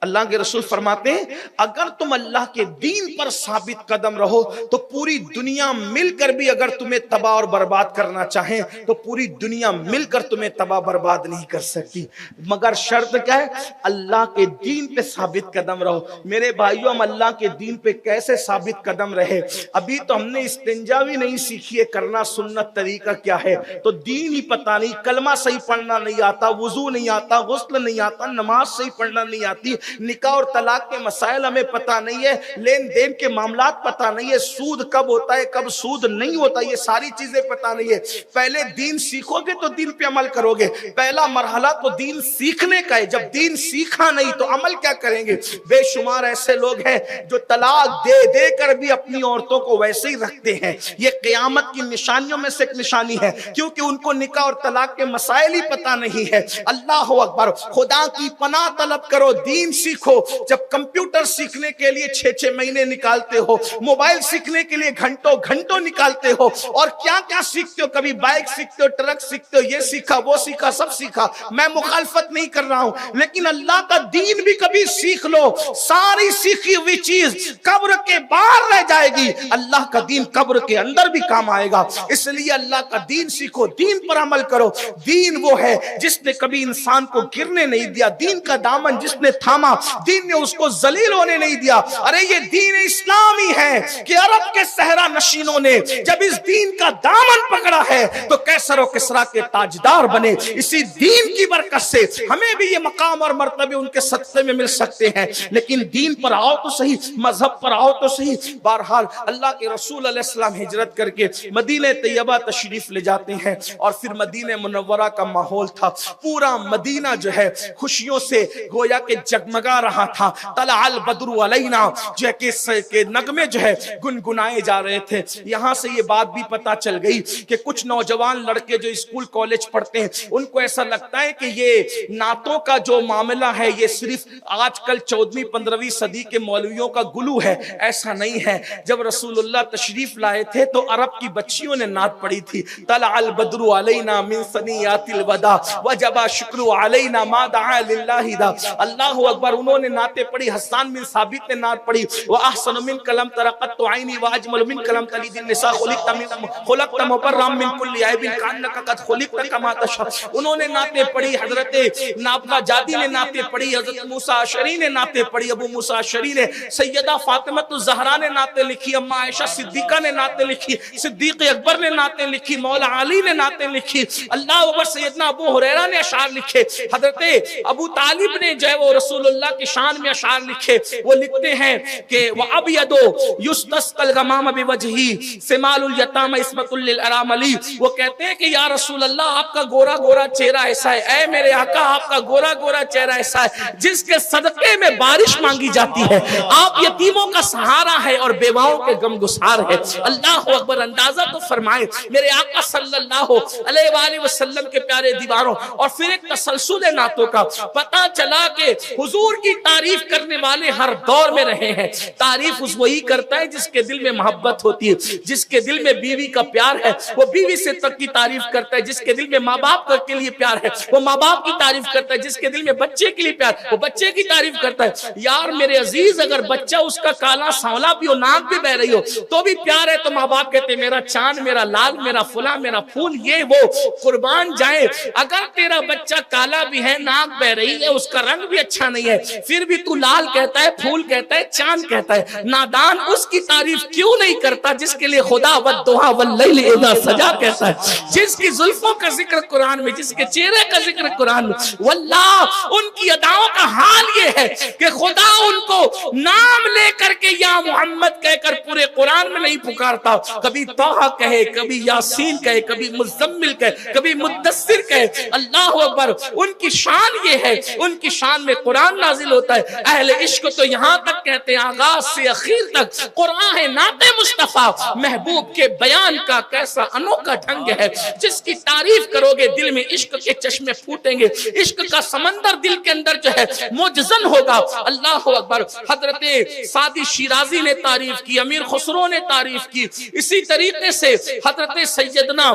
अल्लाह के रसूल फरमाते हैं अगर तुम अल्लाह के दीन पर साबित कदम रहो तो पूरी दुनिया मिलकर भी अगर तुम्हें तबाह और बर्बाद करना चाहें तो पूरी दुनिया मिलकर तुम्हें तबाह बर्बाद नहीं कर सकती, मगर शर्त क्या है, अल्लाह के दीन पे साबित कदम रहो। मेरे भाइयों, हम अल्लाह के दीन पे कैसे साबित कदम रहे? अभी तो हमने इस्तिंजा भी नहीं सीखी है, करना सुन्नत तरीका क्या है, तो दीन ही पता नहीं, कलमा सही पढ़ना नहीं आता, वुजू नहीं आता, गुस्ल नहीं आता, नमाज सही पढ़ना नहीं आती, निकाह और तलाक के मसाइल हमें पता नहीं है, लेन देन के मामलात पता नहीं है, सूद कब होता है कब सूद नहीं होता, ये सारी चीजें पता नहीं है। पहले दीन सीखोगे तो दीन पे अमल करोगे। पहला मरहला तो दीन सीखने का है, जब दीन सीखा नहीं तो अमल क्या करेंगे। बेशुमार ऐसे लोग हैं जो तलाक दे दे कर भी अपनी औरतों को वैसे ही रखते हैं। ये क़यामत की निशानियों में से एक निशानी है, क्योंकि उनको निकाह और तलाक के मसाइल ही पता नहीं है। अल्लाह अकबर, खुदा की पनाह तलब करो, दीन सीखो। जब कंप्यूटर सीखने के लिए 6-6 महीने निकालते हो, मोबाइल सीखने के लिए घंटों घंटों निकालते हो, और क्या क्या सीखते हो, कभी बाइक सीखते हो, ट्रक सीखते हो, ये सीखा वो सीखा सब सीखा। मैं मुखालफत नहीं कर रहा हूं, लेकिन अल्लाह का दीन भी कभी सीख लो। सारी सीखी हुई चीज कब्र के बाहर रह जाएगी, अल्लाह का दीन कब्र के अंदर भी काम आएगा। इसलिए अल्लाह का दीन सीखो, दीन पर अमल करो। दीन वो है जिसने कभी इंसान को गिरने नहीं दिया, दीन का दामन जिसने थामा, दीन ने उसको जलील होने नहीं दिया। अरे ये दीन इस्लामी है कि अरब के सहरा नशीनों ने जब इस दीन का दामन पकड़ा है तो कैसर और किसरा के ताजदार बने। इसी दीन की बरकत से हमें भी ये मकाम और मर्तबे उनके सत्ते में मिल सकते हैं। लेकिन दीन पर आओ तो सही, मजहब पर आओ तो सही। बहरहाल अल्लाह के रसूल अलैहिस्सलाम हिजरत करके मदीने तैयबा तशरीफ ले जाते हैं, और फिर मदीने मुनव्वरा का माहौल था, पूरा मदीना जो है खुशियों से गोया के जगमगा रहा था। तलअल बद्रु अलैना जो है के नगमे जो है गुनगुनाए जा रहे थे। यहाँ से ये बात भी पता चल गई कि कुछ नौजवान लड़के जो स्कूल कॉलेज पढ़ते हैं उनको ऐसा लगता है कि ये नातों का जो मामला है ये सिर्फ आजकल 14वीं 15वीं सदी के मौलवियों का गुलू है। ऐसा नहीं है। जब रसूलुल्लाह तशरीफ लाए थे तो अरब की बच्चियों ने नात पढ़ी थी, तलअल बद्रु अलैना मिन सनियातिल वदा वजबा शुक्रु अलैना मा दआ लिल्लाहि दा। अल्लाहु अकबर। उन्होंने नाते पढ़ी, हसन बिन साबित ने नात पढ़ी, व अहसनु मिन कलम तरक़त आईनी व अजमल मिन कलम तलीदिन निसा खुलिक़त मुबर्रम मिन कुल्ली ऐबिन कान्नका क़द खुलिक़त कमा तशा। उन्होंने नाते पढ़ी, हजरत नाबगा जादी ने नाते पढ़ी, हजरत मूसा अशरी ने नाते पढ़ी, अबू मूसा अशरी ने, सैयदा फातिमा ज़हरा ने नाते लिखी, अम्मा आयशा सिद्दीका ने नाते लिखी, सिद्दीक अकबर ने नाते लिखी, मौला अली ने नाते लिखी, अल्लाह अकबर, सैयदना अबू हुरैरा ने अशार लिखे, हजरत अबू तालिब ने जो है वो रसूलुल्लाह की शान में अशार लिखे। वो लिखते हैं कि व अबयदो युस्तस्कल गमाम बिवजही सिमालुल यतामा इस्मतुल लिल अरामली। वो कहते हैं कि या रसूल अल्लाह आपका गोरा गोरा चेहरा ऐसा है, ऐ मेरे आका आपका गोरा गोरा चेहरा ऐसा है जिसके सदके में बारिश मांगी जाती है। आप यतीमों का सहारा है और बेवाओं के गमगुसार है। अल्लाह अकबर। अंदाजा तो फरमाए मेरे आका सल्लल्लाहु अलैहि वसल्लम के प्यारे दीवारों। और फिर एक तसलसुल नातों का पता चला कि हुजूर की तारीफ करने वाले हर दौर में रहे हैं। तारीफ उस वही करता है जिसके दिल में मोहब्बत होती है, जिसके दिल में बीवी का प्यार है वो बीवी से तक की तारीफ करता है, जिसके दिल में माँ बाप के लिए प्यार है वो माँ बाप की तारीफ करता है, जिसके दिल में बच्चे के लिए प्यार वो बच्चे की तारीफ करता है। यार मेरे अजीज, अगर बच्चा उसका काला सांवला भी हो, नाक भी बह रही हो तो भी प्यार है, तो माँ बाप कहते मेरा चांद, मेरा लाल, मेरा फुला, मेरा फूल, ये वो कुर्बान जाए। अगर तेरा बच्चा काला भी है, नाक बह रही है, उसका रंग भी अच्छा नहीं है, फिर भी तू लाल कहता है, फूल कहता है, चांद कहता है। नादान उसकी तारीफ क्यों नहीं करता जिसके लिए खुदा वद्दुहा वल्लैल इज़ा सजा कहता है, जिसकी जुल्फों का जिक्र कुरान में, जिसके चेहरे का जिक्र कुरान में। वल्लाह उनकी अदाओं का हाल ये है कि खुदा उनको नाम लेकर के या मोहम्मद कहकर पूरे कुरान में नहीं पुकारता। कभी तोहा कहे, कभी यासीन कहे, कभी मुज़म्मिल कहे, कभी मुद्दस्सिर कहे। अल्लाह अकबर। उनकी शान ये है, उनकी शान में कुरान नाजिल होता है। अहले इश्क तो यहाँ तक कहते हैं आगाज से आखिर तक कुरान है नाते मुस्तफा। महबूब के बयान का कैसा अनोखा ढंग है, जिसकी तारीफ करोगे दिल में इश्क के चश्मे फूटेंगे, इश्क का समंदर दिल के अंदर जो है मुजज़न होगा। अल्लाह अकबर। हजरत सादी शिराजी ने तारीफ की, अमीर खुसरो ने तारीफ की, इसी तरीके से हजरत सैयदना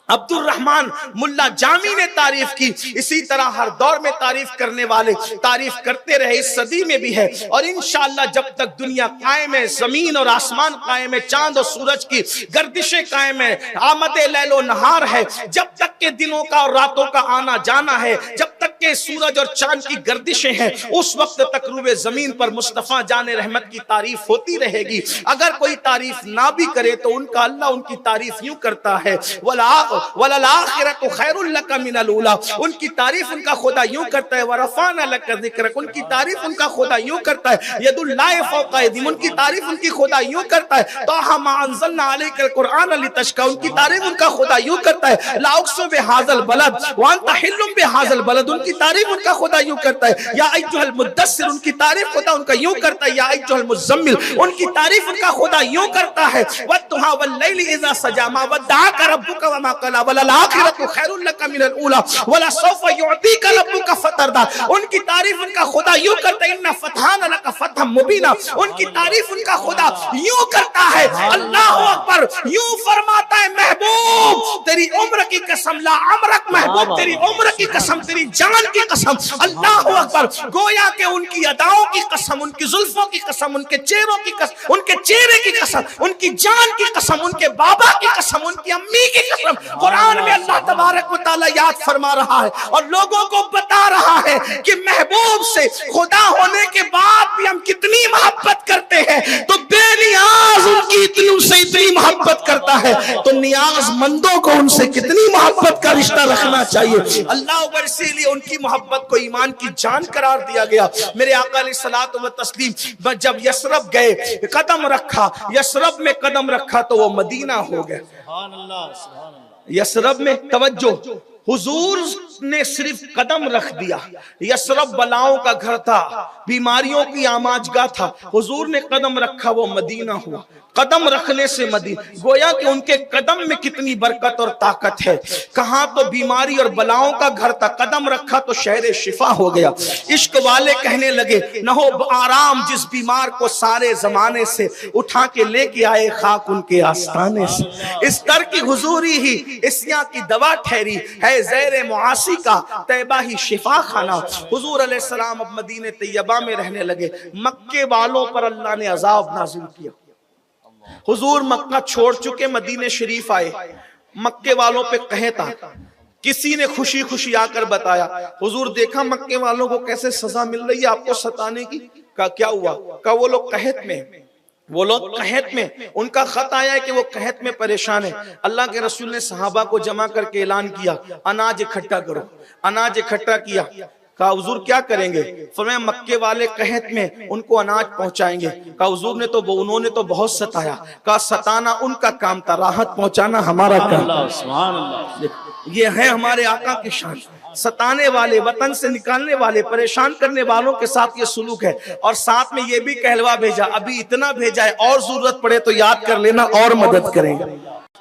अब्दुल रहमान मुल्ला जामी ने तारीफ की। इसी तरह हर दौर में तारीफ करने वाले तारीफ करते रहे, इस सदी में भी है। और इंशाअल्लाह जब तक दुनिया कायम है, जमीन और आसमान कायम है, चांद और सूरज की गर्दिशें कायम है, आमद लैलो नहार है, जब तक के दिनों का और रातों का आना जाना है, जब तक तक के सूरज और चांद की गर्दिशें हैं, उस वक्त तक रूबे जमीन पर मुस्तफा जाने रहमत की तारीफ होती रहेगी। अगर कोई तारीफ ना भी करे तो उनका अल्लाह उनकी तारीफ यूं करता है, वलल आखिरतु खैरुल लका मिनल ऊला, उनकी तारीफ उनका खुदा यूं करता है, वरफाना लका ज़िक्रक, उनकी तारीफ उनका खुदा यूं करता है, यदुल्लाहि फौका यदीम, उनकी तारीफ उनकी खुदा यूं करता है, ताहा मा अंज़लना अलैकल कुरआन लितशका, उनकी तारीफ उनका खुदा यूं करता है, ला उक़सिमु बिहाज़ल बलद व अंत हिल्लुम बिहाज़ल बलद, उनकी तारीफ उनका खुदा यूं करता है, या अय्युहल मुद्दस्सिर, उनकी तारीफ खुदा उनका यूं करता है, या अय्युहल मुज़म्मिल, उनकी तारीफ उनका खुदा यूं करता है, वद्दुहा वल्लैलि इज़ा सजा मा वद्दअका रब्बुका वमा क़ला वलल आखिरतु खैरुल लका मिनल ऊला वला सौफा युअतीका रब्बुका फतरदा, उनकी तारीफ उनका खुदा यूं करता है, इन्ना फतहाना लका फतहम मुबीना, उनकी तारीफ उनका खुदा यूं करता है। अल्लाहु अकबर, यूं फरमाता है, महबूब तेरी उम्र की कसम, ला अमरक, महबूब तेरी उम्र की कसम, तेरी जान की कसम, अल्लाहु अकबर, गोया के उनकी अदाओं की कसम, उनकी जुल्फों की कसम, उनके चेहरों की कसम, उनके चेहरे की कसम, उनकी जान की कसम, उनके बाबा की कसम, उनकी अम्मी की कसम, कुरान में अल्लाह तबारक व तआला याद फरमा रहा है और लोगों को बता रहा है कि महबूब से खुदा होने के बाद भी हम कितनी मोहब्बत करते हैं, तो बेनियाज उनकी इतनी मोहब्बत करता है, तो नियाजमंदों को उनसे कितनी मोहब्बत का रिश्ता रखना चाहिए। अल्लाह अकबर, इसीलिए उनकी मोहब्बत को ईमान की जान करार दिया गया। मेरे आका अलैहिस्सलातु व तस्लीम जब यसरब गए, कदम रखा, यसरब में कदम रखा तो वो मदीना हो गया। सुभान अल्लाह, सुभान अल्लाह। यसरब में तवज्जो, हुजूर ने सिर्फ कदम रख दिया। यसरब बलाओं का घर था, बीमारियों की आमाजगाह था, हुजूर ने कदम रखा, वो मदीना हुआ। कदम रखने से मदीना, गोया कि उनके कदम में कितनी बरकत और ताकत है। कहां तो बीमारी और बलाओं का घर था, कदम रखा तो शहर शिफा हो गया। इश्क वाले कहने लगे, न हो आराम जिस बीमार को सारे जमाने से उठा के लेके आए खाक उनके आस्थाने से। इस तर की हुजूरी ही इस्या की दवा ठहरी है, ज़ैरे मुआसी का तैबा ही शिफा खाना। हुजूर अलैहिस्सलाम अब मदीने तैयबा में रहने लगे। मक्के वालों पर अल्लाह ने अजाब नाज़िल किया। हुजूर मक्का छोड़ चुके, मदीने शरीफ आए, मक्के वालों पे कहता, किसी ने खुशी खुशी आकर बताया, हुजूर देखा मक्के वालों को कैसे सजा मिल रही है आपको सताने की। का क्या हुआ? का वो लोग कहत में, वो लोग कहत में, उनका खत आया है कि वो कहत में परेशान है। अल्लाह के रसूल ने सहाबा को जमा करके ऐलान किया, अनाज इकट्ठा करो। अनाज इकट्ठा किया। कहा हुजूर क्या करेंगे? फरमाया मक्के वाले कहत में, उनको अनाज पहुंचाएंगे। कहा हुजूर ने तो उन्होंने तो बहुत सताया। कहा सताना उनका काम था, राहत पहुंचाना हमारा काम। सुभान अल्लाह। ये है हमारे आका की शान। सताने वाले, वतन से निकालने वाले, परेशान करने वालों के साथ ये सुलूक है। और साथ में ये भी कहलवा भेजा, अभी इतना भेजा है, और जरूरत पड़े तो याद कर लेना और मदद करेंगे।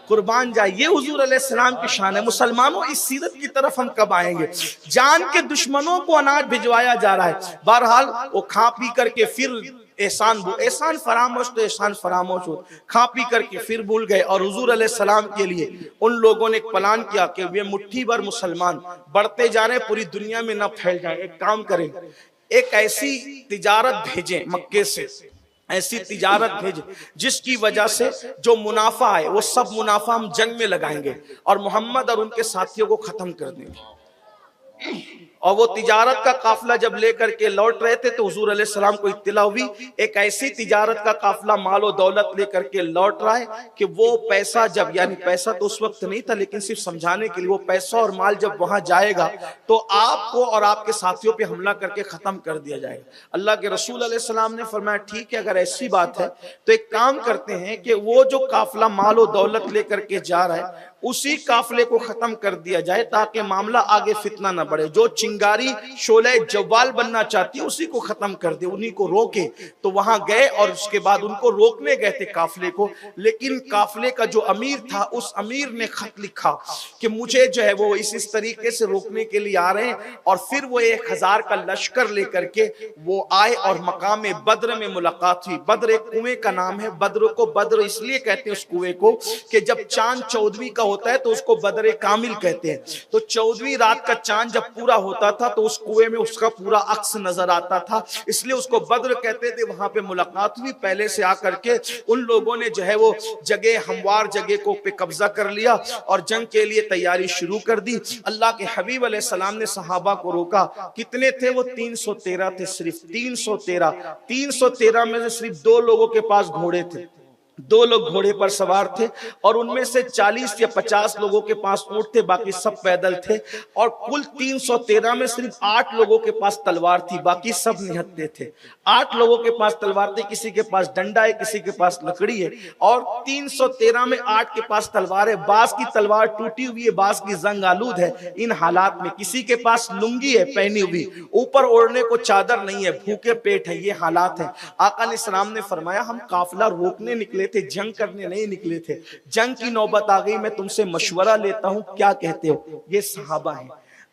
कुर्बान जाए, ये हुजूर अलैहिस्सलाम की शान है। मुसलमानों, इस सीरत की तरफ हम कब आएंगे? जान के दुश्मनों को अनाज भिजवाया जा रहा है। बहरहाल वो खा पी करके फिर एहसान फरामोश, तो एहसान फरामोश हो, खा पी करके फिर भूल गए। और हुजूर अलैहिस्सलाम के लिए उन लोगों ने एक प्लान किया कि वे मुट्ठी भर मुसलमान बढ़ते जा रहे, पूरी दुनिया में न फैल जाए। एक काम करें, एक ऐसी तिजारत भेजें मक्के से, ऐसी तिजारत भेजे जिसकी वजह से जो मुनाफा है वो सब मुनाफा हम जंग में लगाएंगे और मोहम्मद और उनके साथियों को खत्म कर देंगे। और वो तिजारत का काफिला जब लेकर के लौट रहे थे तो हुजूर अलैहिस्सलाम को इत्तिला हुई, एक ऐसी तिजारत का काफिला मालो दौलत लेकर के लौट रहा है कि वो पैसा जब, यानी पैसा तो उस वक्त नहीं था, लेकिन सिर्फ समझाने के लिए, वो पैसा और माल जब वहां जाएगा तो आपको और आपके साथियों पे हमला करके खत्म कर दिया जाएगा। अल्लाह के रसूल अलैहिस्सलाम ने फरमाया ठीक है, अगर ऐसी बात है तो एक काम करते हैं कि वो जो काफिला मालो दौलत लेकर के जा रहा है उसी काफिले को खत्म कर दिया जाए ताकि मामला आगे फितना न बढ़े। जो चिंगारी शोले जवाल बनना चाहती है उसी को खत्म कर दे, उन्हीं को रोके। तो वहां गए और उसके बाद उनको रोकने गए थे काफिले को, लेकिन काफिले का जो अमीर था उस अमीर ने खत लिखा कि मुझे जो है वो इस तरीके से रोकने के लिए आ रहे हैं। और फिर वो 1000 का लश्कर लेकर के वो आए और मकाम बद्र में मुलाकात हुई। बद्र एक कुएं का नाम है, बद्र को बद्र इसलिए कहते हैं उस कुएं को कि जब चांद 14वीं का होता है तो उसको बदर कामिल कहते हैं। तो 14वीं रात का चांद जब पूरा होता था तो उस कुएं में उसका पूरा अक्स नजर आता था, इसलिए उसको बद्र कहते थे। वहां पे मुलाकात हुई, पहले से आकर के उन लोगों ने जो है वो जगह, हमवार जगह को पे कब्जा कर लिया और जंग के लिए तैयारी शुरू कर दी। अल्लाह के हबीब अलैहिस्सलाम ने सहाबा को रोका। कितने थे वो? 313 थे, सिर्फ 313 में से सिर्फ 2 लोगों के पास घोड़े थे, 2 लोग घोड़े पर सवार थे और उनमें से 40 या 50 लोगों के पास ऊंट थे, बाकी सब पैदल थे। और कुल 313 में सिर्फ 8 लोगों के पास तलवार थी, बाकी सब निहत्थे थे। 8 लोगों के पास तलवार थी, किसी के पास डंडा है, किसी के पास लकड़ी है। और 313 में 8 के पास तलवार है। बास की तलवार टूटी हुई है, बास की जंग आलूद है। इन हालात में किसी के पास लुंगी है पहनी हुई, ऊपर ओढ़ने को चादर नहीं है, भूखे पेट है, ये हालात है। आका अलैहिस्सलाम ने फरमाया हम काफिला रोकने निकले थे, जंग करने नहीं निकले थे। जंग की नौबत आ गई, मैं तुमसे मशवरा लेता हूं, क्या कहते हो? ये सहाबा हैं।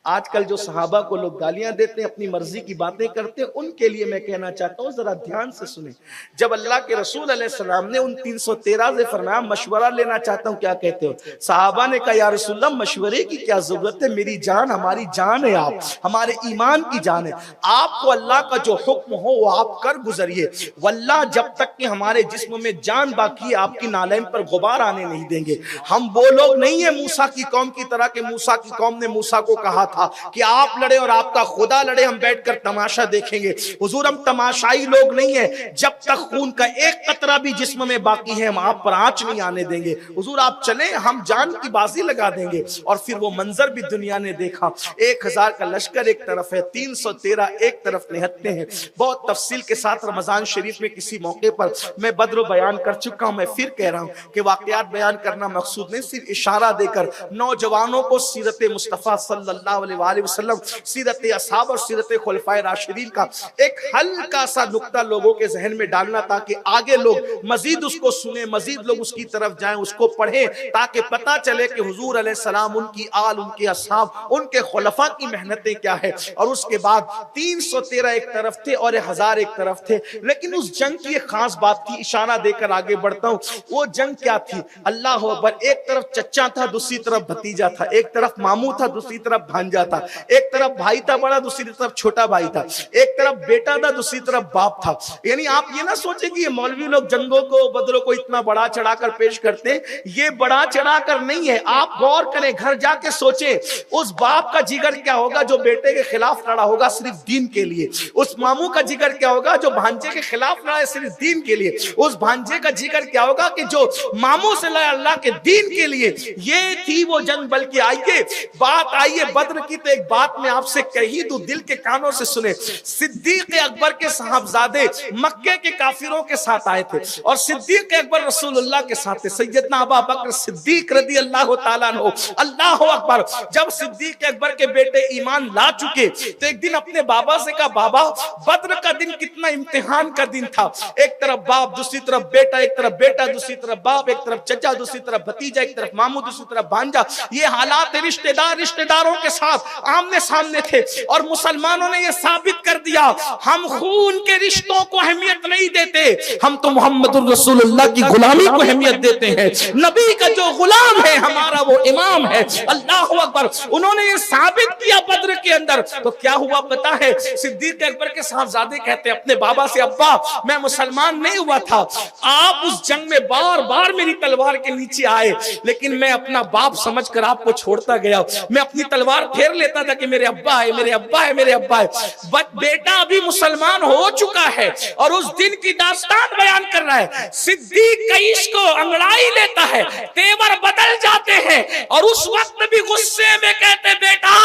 आजकल जो सहाबा को लोग गालियां देते हैं, अपनी मर्जी की बातें करते हैं, उनके लिए मैं कहना चाहता हूं जरा ध्यान से सुने। जब अल्लाह के रसूल अलैहिस्सलाम ने उन 313 से फरमाया मशवरा लेना चाहता हूं, क्या कहते हो? सहाबा ने कहा या रसूलल्लाह मशवरे की क्या जरूरत है, मेरी जान हमारी जान है, आप हमारे ईमान की जान है, आपको अल्लाह का जो हुक्म हो वो आप कर गुजरिए। वल्लाह जब तक कि हमारे जिस्म में जान बाकी है आपकी नालैन पर गुबार आने नहीं देंगे। हम वो लोग नहीं है मूसा की कौम की तरह के मूसा की कौम ने मूसा को कहा था कि आप लड़े और आपका खुदा लड़े, हम बैठकर तमाशा देखेंगे। हुजूर हम तमाशाई लोग नहीं है, जब तक खून का एक कतरा भी जिस्म में बाकी है हम आप पर आंच नहीं आने देंगे। हुजूर आप चले, हम जान की बाजी लगा देंगे। और फिर वो मंजर भी दुनिया ने देखा, 1000 का लश्कर एक तरफ है, 313 एक तरफ निहत्ते हैं। बहुत तफसील के साथ रमजान शरीफ में किसी मौके पर मैं बद्र बयान कर चुका हूं, मैं फिर कह रहा हूं कि वाकयात बयान करना मकसूद नहीं, सिर्फ इशारा देकर नौजवानों को सीरत मुस्तफा सल्लल्लाहु अलैहि वसल्लम, सीरत असहाब और सीरत खुलफाए राशिदीन का एक हल्का सा नुक्ता लोगों के जहन में डालना, ताकि आगे लोग मजीद उसको सुने, मजीद लोग उसकी तरफ जाएं, उसको पढ़ें, ताकि पता चले कि हुजूर अलैहिस्सलाम, उनकी आल, उनके असहाब, उनके खुलफा की मेहनतें क्या है। और उसके बाद 313 एक तरफ थे और 1000 एक तरफ थे। लेकिन उस जंग की एक खास बात थी, इशारा देकर आगे बढ़ता हूं। वो जंग क्या थी? अल्लाह अकबर, एक तरफ चच्चा था, दूसरी तरफ भतीजा था, एक तरफ मामू था, दूसरी तरफ भांजा था, एक तरफ भाई था बड़ा, दूसरी तरफ छोटा भाई था, एक तरफ बेटा था, दूसरी तरफ बाप था। यानी आप ये ना सोचे कि ये मौलवी लोग जंगों को, बदरों को इतना बड़ा चढ़ाकर पेश करते हैं, ये बड़ा चढ़ाकर नहीं है। आप गौर करें, घर जाके सोचे उस बाप का जिगर क्या होगा जो बेटे के खिलाफ लड़ा होगा सिर्फ दीन के लिए, उस मामू का जिगर क्या होगा जो भांजे के खिलाफ लड़ा है सिर्फ दीन के लिए, उस भांजे का जिगर क्या होगा कि जो मामू से लड़ा अल्लाह के दीन के लिए। ये थी वो जंग। बल्कि आइए बात आइए बद्र की, तो एक बात मैं आपसे कही दूं, दिल के कानों से सुने। सिद्दीक अकबर के साहबजादे मक्के के काफिरों के साथ आए थे और सिद्दीक अकबर रसूलुल्लाह के साथ थे। सैयदना अबू बकर सिद्दीक रज़ी अल्लाह ताला अन्हु, अल्लाहु अकबर। जब सिद्दीक अकबर के बेटे ईमान ला चुके तो एक दिन अपने बाबा से कहा, बाबा बद्र का दिन कितना इम्तिहान का दिन था। एक तरफ बाप, दूसरी तरफ बेटा, एक तरफ बेटा, दूसरी तरफ बाप, एक तरफ चचा, दूसरी तरफ भतीजा, एक तरफ मामू, दूसरी तरफ भांजा। ये हालात रिश्तेदार रिश्तेदारों के साथ आमने सामने थे। और मुसलमानों ने यह साबित कर दिया, हम खून के रिश्तों को अहमियत नहीं देते, हम तो मोहम्मद रसूलुल्लाह की गुलामी को अहमियत देते हैं। नबी का जो गुलाम है हमारा वो इमाम है। अल्लाह अकबर। उन्होंने ये साबित किया बद्र के अंदर। तो क्या हुआ पता है? सिद्दीक अकबर के साहबजादे कहते हैं अपने बाबा से, अब्बा मैं मुसलमान नहीं हुआ था, आप उस जंग में बार बार मेरी तलवार के नीचे आए, लेकिन मैं अपना बाप समझकर आपको छोड़ता गया। मैं अपनी तलवार फेर लेता था कि मेरे अब्बा है, मेरे अब्बा है, मेरे अब्बा है। बट बेटा अभी मुसलमान हो चुका है और उस दिन की दास्तान बयान कर रहा है। सिद्दीक का इश्क अंगड़ाई लेता है, तेवर बदल जाते हैं और उस वक्त भी गुस्से में कहते, बेटा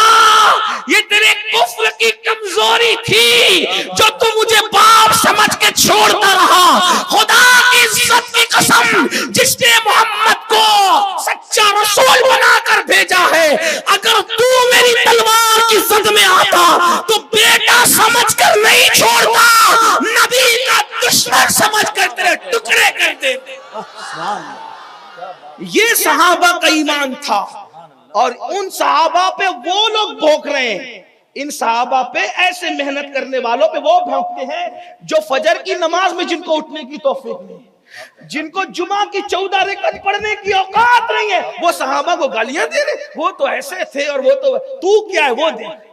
ये तेरे कुफ्र की कमजोरी थी जो तू मुझे बाप समझ के छोड़ता रहा। खुदा की इज्जत की कसम, जिसने मोहम्मद को सच्चा रसूल बनाकर भेजा है, अगर तू मेरी तलवार की जद में आता तो बेटा समझकर नहीं छोड़ता, नबी का दुश्मन समझकर तेरे टुकड़े कर देते। ये सहाबा का ईमान था और उन सहाबा पे वो लोग भौंक रहे हैं। इन सहाबा पे, ऐसे मेहनत करने वालों पे वो भौंकते हैं जो फजर की नमाज में जिनको उठने की तौफीक नहीं, जिनको जुमा की 14 रकात पढ़ने की औकात नहीं है, वो सहाबा को गालियां दे रहे, वो तो ऐसे थे और वो तो, तू क्या है वो देख,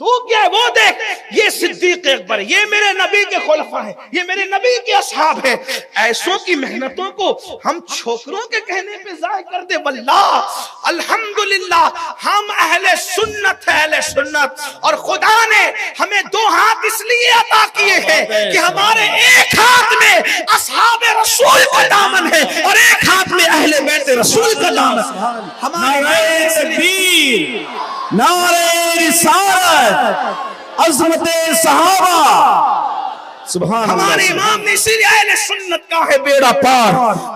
तू क्या है वो देख। ये सिद्दीक अकबर, ये मेरे नबी के खुलफा हैं, ये मेरे नबी के असहाब हैं। ऐसों की मेहनतों को हम छोकरों के कहने पे जाहिर कर दे, वल्लाह अल्हम्दुलिल्लाह हम अहले सुन्नत है, अहले सुन्नत। और खुदा ने हमें 2 हाथ इसलिए अता किए हैं कि हमारे एक हाथ में असहाब रसूल का दामन है और एक हाथ में अहले बैत रसूल का दामन। हमारे तकबीर, नारे रिसालत, अज़मते सहाबा, सुभान अल्लाह। हमारे इमाम ने इसीलिए अहले सुन्नत का है बेड़ा पार,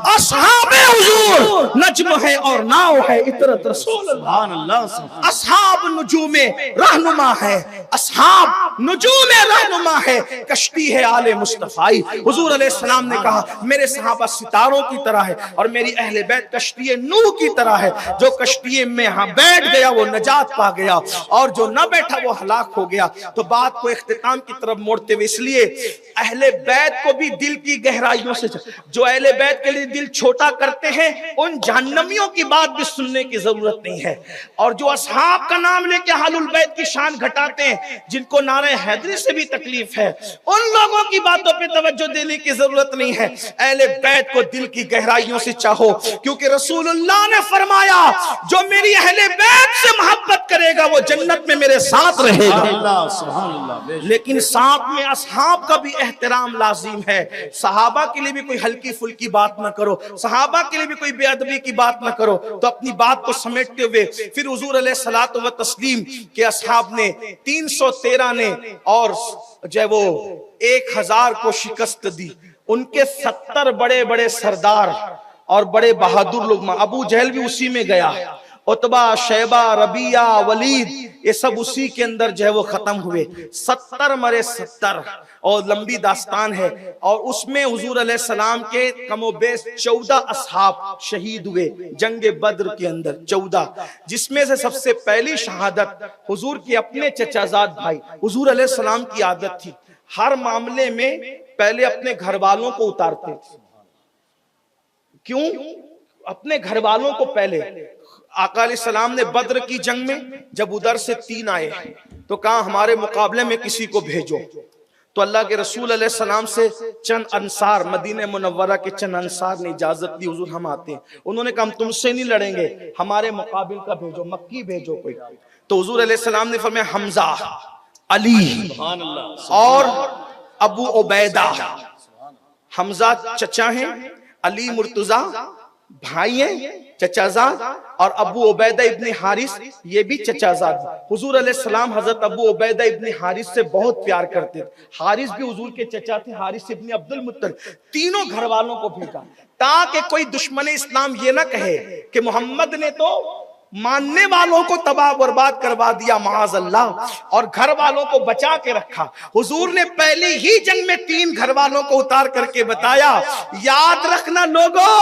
असहाबे हुजूर नज्म है और नाव है इतरत रसूल। सुभान अल्लाह। असहाब नुजूमे रहनुमा है, असहाब नुजूमे रहनुमा है, कश्ती है आले मुस्तफाई। हुजूर अलैहिस्सलाम ने कहा मेरे सहाबा सितारों की तरह है और मेरी अहले बैत कश्ती नूह की तरह है। जो कश्ती में यहाँ बैठ गया वो नजात पा गया और जो न बैठा वो हलाक हो गया। तो बात को इख्तिताम की तरफ मोड़ते हुए इसलिए अहले बैत को भी दिल की गहराइयों से, जो अहले बैत के लिए दिल छोटा करते हैं उन जहन्नमियों की बात भी सुनने की जरूरत नहीं है। और जो असहाब का नाम लेके अहलुल बैत की शान घटाते हैं, जिनको नारे हैदरी से भी तकलीफ है, उन लोगों की बातों पे तवज्जो देने की जरूरत नहीं है। अहले बैत को दिल की गहराइयों से चाहो, क्योंकि रसूलुल्लाह ने फरमाया जो मेरी अहले बैत से मोहब्बत करेगा वो जन्नत में मेरे साथ रहेगा। सुभान अल्लाह। लेकिन साथ में असहाब का भी एहतराम लाजिम है। सहाबा के लिए भी कोई हल्की फुल्की बात ना करो, सहाबा के लिए भी कोई बेअदबी की बात ना करो। तो अपनी बात को समेटते हुए फिर हुजूर अलैहिस्सलातु व तस्लीम के असहाब ने 313 ने और जो वो 1000 को शिकस्त दी। उनके 70 बड़े बड़े सरदार और बड़े बहादुर लोग, अबू जहल भी उसी में गया, उतबा, शैबा, रबिया, वलीद, ये सब उसी के अंदर जो है वो खत्म हुए। 70 मरे 70 और लंबी दास्तान है। और उसमें हुजूर अलैहिस्सलाम के कमोबेश 14 असहाब शहीद हुए जंगे बद्र के अंदर, 14, जिसमें से सबसे पहली शहादत हुजूर के अपने चचाजाद भाई। हुजूर अलैहिस्सलाम की आदत थी हर मामले में पहले अपने घर वालों को उतारते थे। क्यों? अपने घर वालों को पहले। आका अलैहिस्सलाम ने बद्र की जंग में जब उधर से 3 आए तो कहा हमारे मुकाबले में किसी को भेजो। तो अल्लाह के रसूल अलैहिस्सलाम से चंद अंसार, मदीने मुनव्वरा के चंद अंसार ने इजाजत दी, हुजूर हम आते हैं। उन्होंने कहा हम तुमसे नहीं लड़ेंगे, हमारे मुकाबिल का भेजो, मक्की भेजो कोई। तो हुजूर अलैहिस्सलाम ने फरमाया हमजा, अली और अबू उबैदा। हमजा चचा हैं, अली मुर्तजा भाई हैं चचाजाद, और अबू उबैदा इब्ने हारिस ये भी चचाजाद। हुजूर अलैहिस्सलाम हजरत अबू उबैदा इब्ने हारिस से बहुत प्यार करते थे। हारिस भी हुजूर के चचा थे, हारिस इब्ने अब्दुल मुत्तलिब। तीनों घर वालों को भेजा ताकि कोई दुश्मन इस्लाम ये ना कहे कि मोहम्मद ने तो मानने वालों को तबाह बर्बाद करवा दिया, माअज़ल्लाह, और घर वालों को बचा के रखा। हुजूर ने पहली ही जंग में 3 घर वालों को उतार करके बताया, याद रखना लोगों,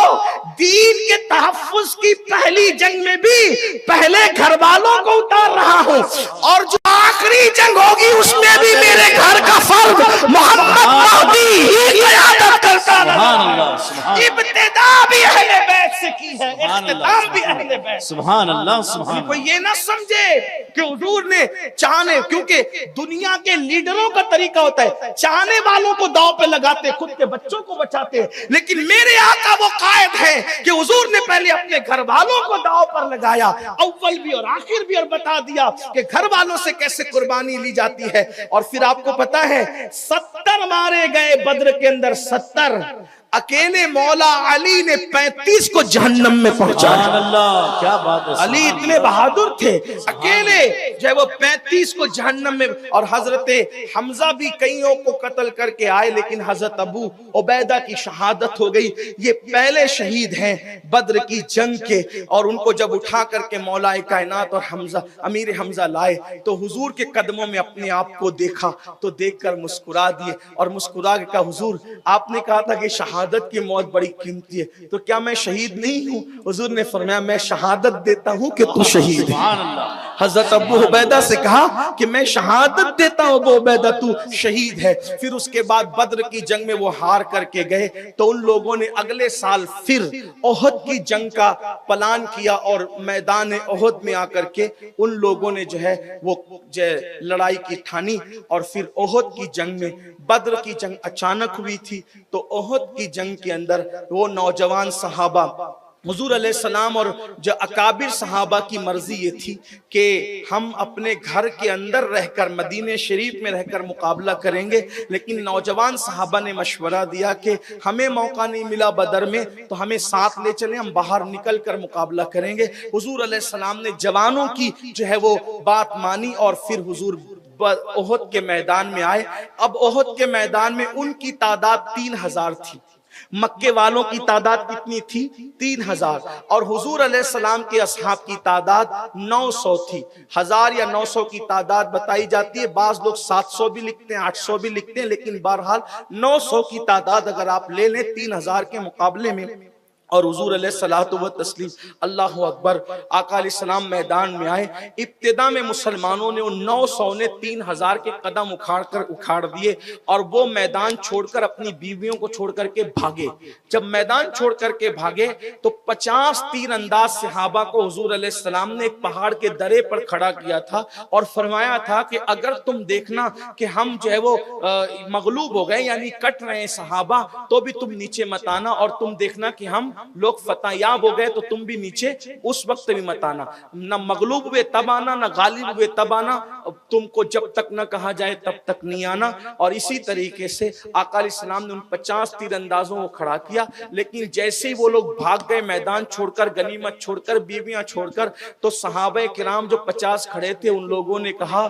दीन के तहफ्फुज़ की पहली जंग में भी पहले घर वालों को उतार रहा हूं, और जो आखिरी जंग होगी उसमें भी मेरे घर का फर्द मोहम्मद महदी ही क़यादत करता रहा। इब्तिदा भी अहले बैत से की है, इख्तिताम भी अहले बैत। सुभान अल्लाह, सुभान। कोई ये ना समझे कि हुजूर ने चाहने, क्योंकि दुनिया के लीडरों का तरीका होता है चाहने वालों को दांव पे लगाते, खुद के बच्चों को बचाते, लेकिन मेरे आका वो कायद है कि हुजूर ने पहले अपने घर वालों को दांव पर लगाया, अव्वल भी और आखिर भी, और बता दिया कि घर वालों से कैसे कुर्बानी ली जाती है। और फिर आपको पता है 70 मारे गए बद्र के अंदर, 70 अकेले मौला अली ने 35 को जहन्नम में पहुंचाया। अल्लाह, क्या बात है। अली इतने बहादुर थे, अकेले जो है वो 35 को जहन्नम में। और हजरत हमजा भी कईयों को कत्ल करके आए, लेकिन हजरत अबू उबैदा की शहादत हो गई। ये पहले शहीद हैं बद्र की जंग के। और उनको जब उठा करके मौलाए कायनात और हमजा, अमीर हमजा लाए तो हुजूर के कदमों में अपने आप को देखा, तो देखकर मुस्कुरा दिए और मुस्कुरा के कहा, हुजूर आपने कहा था कि शहादत की मौत बड़ी कीमती है, तो क्या मैं शहीद नहीं हूं? हुजूर ने फरमाया मैं शहादत देता हूं कि तू शहीद है। हजरत अबू उबैदा से कहा कि मैं शहादत देता हूं अबू उबैदा तू शहीद है। फिर उसके बाद बद्र की जंग में वो हार करके गए, तो उन लोगों ने अगले साल फिर ओहद की जंग का प्लान किया और मैदान ओहद में आकर के उन लोगों ने जो है वो लड़ाई की ठानी। और फिर ओहद की जंग में, बद्र की जंग अचानक हुई थी, तो ओहद की जंग के अंदर वो नौजवान सहाबा हुजूर अलैहिस्सलाम और जो अकाबिर सहाबा की मर्जी ये थी कि हम अपने घर के अंदर रहकर मदीने शरीफ में रहकर मुकाबला करेंगे, लेकिन नौजवान सहाबा ने मशवरा दिया कि हमें मौका नहीं मिला बदर में, तो हमें साथ ले चलें, हम बाहर निकल कर मुकाबला करेंगे। हुजूर अलैहिस्सलाम ने जवानों की जो है वो बात मानी और फिर हुजूर ओहद के मैदान में आए। अब ओहद के मैदान में उनकी तादाद 3000 थी, मक्के वालों की तादाद कितनी थी? 3000। और हुजूर अलैहिस्सलाम के असहाब की तादाद 900 थी। 1000 या 900 की तादाद बताई जाती है, बाज लोग 700 भी लिखते हैं, 800 भी लिखते हैं, लेकिन बहरहाल 900 की तादाद अगर आप ले लें 3000 के मुकाबले में। और हुजूर अलैहिस्सलातु व तस्लीम, अल्लाहु अकबर, आका अलैहिस्सलाम मैदान में आए। इब्तिदा में मुसलमानों ने उन 900 ने 3000 के कदम उखाड़ दिए और वो मैदान छोड़कर अपनी बीवियों को छोड़ करके भागे। जब मैदान छोड़ करके भागे तो 50 तीरंदाज सहाबा को हुजूर अलैहिस्सलाम ने एक पहाड़ के दरे पर खड़ा किया था और फरमाया था कि अगर तुम देखना कि हम जो है वो मगलूब हो गए, यानी कट रहे हैं सहाबा, तो भी तुम नीचे मत आना, और तुम देखना कि हम लोग फतहयाब हो गए तो तुम भी नीचे उस वक्त भी मत आना। न मगलूब हुए तब आना, न गालिब हुए तब आना, तुमको जब तक न कहा जाए तब तक नहीं आना। और इसी तरीके से आका अलैहिस्सलाम ने उन 50 तीरंदाजों को खड़ा किया। लेकिन जैसे ही वो लोग भाग गए मैदान छोड़कर, गनीमत छोड़कर, बीवियां छोड़कर, तो सहाबे किराम जो 50 खड़े थे उन लोगों ने कहा,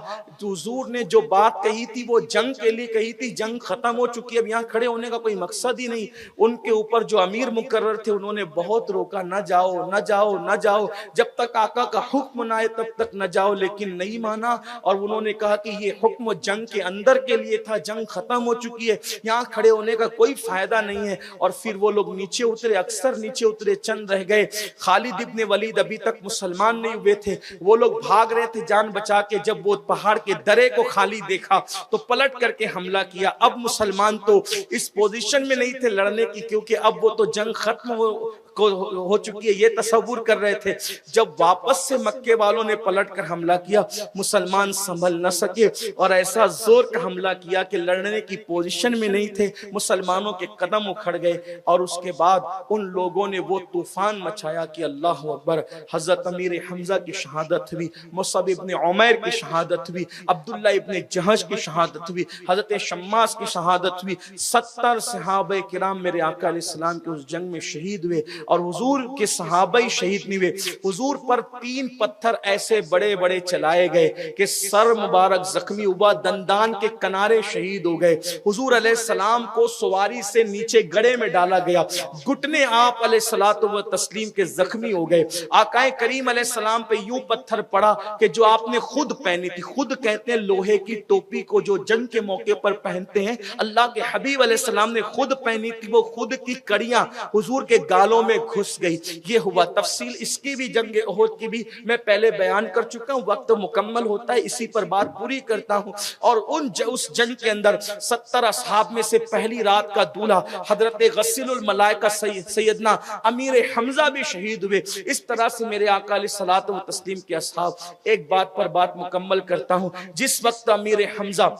हुजूर ने जो बात कही थी वो जंग के लिए कही थी, जंग खत्म हो चुकी है, अब यहाँ खड़े होने का कोई मकसद ही नहीं। उनके ऊपर जो अमीर मुकर्रर थे उन्होंने बहुत रोका, न जाओ न जाओ न जाओ, जब तक आका का हुक्म ना आए तब तक न जाओ, लेकिन नहीं माना। और उन्होंने कहा कि ये हुक्म जंग के अंदर के लिए था, जंग खत्म हो चुकी है, यहाँ खड़े होने का कोई फायदा नहीं है। और फिर वो लोग नीचे उतरे, अक्सर नीचे उतरे, चंद रह गए। खालिद इब्ने वलीद अभी तक मुसलमान नहीं हुए थे, वो लोग भाग रहे थे जान बचा के। जब वो पहाड़ के दरे को खाली देखा तो पलट करके हमला किया। अब मुसलमान तो इस पोजीशन में नहीं थे लड़ने की, क्योंकि अब वो तो जंग खत्म हो चुकी है, ये तसव्वुर कर रहे थे। जब वापस से मक्के वालों ने पलटकर हमला किया, मुसलमान संभल न सके और ऐसा जोर का हमला किया कि लड़ने की पोजीशन में नहीं थे, मुसलमानों के कदम उखड़ गए। और उसके बाद उन लोगों ने वो तूफान मचाया कि अल्लाह अकबर, हजरत अमीर हमजा की शहादत हुई, मुसअब इब्ने उमैर की शहादत हुई, अब्दुल्ला इब्ने जहश की शहादत हुई, हजरत शम्मास की शहादत हुई। 70 सहाबे किराम मेरे आका अलैहिस्सलाम के उस जंग में शहीद हुए। और हुजूर के सहाबा ही शहीद नहीं हुए, हुजूर पर 3 पत्थर ऐसे बड़े बड़े चलाए गए कि सर मुबारक जख्मी हुआ, दंदान के किनारे शहीद हो गए। हुजूर अलैहिस्सलाम को सवारी से नीचे गड्ढे में डाला गया, घुटने आप अलैहिस्सलातु व तस्लीम के जख्मी हो गए। आकाए करीम अलैहिस्सलाम पे यूं पत्थर पड़ा कि जो आपने खुद पहनी थी, खुद कहते हैं लोहे की टोपी को जो जंग के मौके पर पहनते हैं, अल्लाह के हबीब अलैहिस्सलाम ने खुद पहनी थी, वो खुद की कड़ियां हुजूर के गालों में घुस गई। ये हुआ। तफसील इसकी भी, जंग ओहद की भी मैं पहले बयान कर चुका हूं, वक्त मुकम्मल होता है इसी पर बात पूरी करता हूं। और उस जंग के अंदर 70 असहाब में से पहली रात का दूल्हा हजरत गस्सिलुल मलाइका सैयदना अमीर हमजा भी शहीद हुए। इस तरह से मेरे आका अलैहिस्सलातु व तस्लीम के असहाब, एक बात पर बात मुकम्मल करता हूं, जिस वक्त अमीर हमजा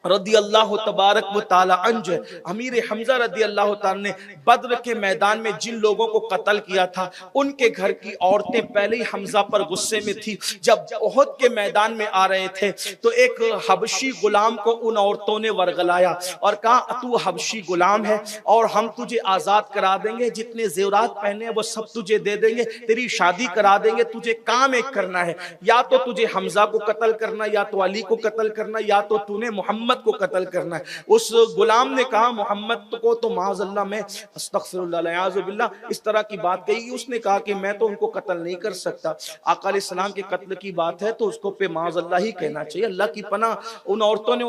रदी अल्लाह तबारक व तआला अन्हु, अमीर हमजा रदी अल्लाह तआला ने बद्र के मैदान में जिन लोगों को कत्ल किया था, उनके घर की औरतें पहले ही हमजा पर गुस्से में थी। जब ओहद के मैदान में आ रहे थे तो एक हबशी गुलाम को उन औरतों ने वरगलाया और कहा, तू हबशी गुलाम है और हम तुझे आजाद करा देंगे, जितने जेवरात पहने वो सब तुझे दे देंगे, तेरी शादी करा देंगे, तुझे काम एक करना है, या तो तुझे हमजा को कत्ल करना, या तो अली को कत्ल करना, या तो तूने मोहम्मद मोहम्मद को कत्ल करना है। उस गुलाम ने कहा मोहम्मद को तो माज़अल्लाह मैं अस्तगफिरुल्लाह वअऊज़ुबिल्लाह इस तरह की बात कही। उसने कहा कि मैं तो उनको कत्ल नहीं कर सकता। आका अलैहिस्सलाम के कत्ल की बात है तो उसको पे माज़अल्लाह ही कहना चाहिए। अल्लाह की पनाह उन औरतों ने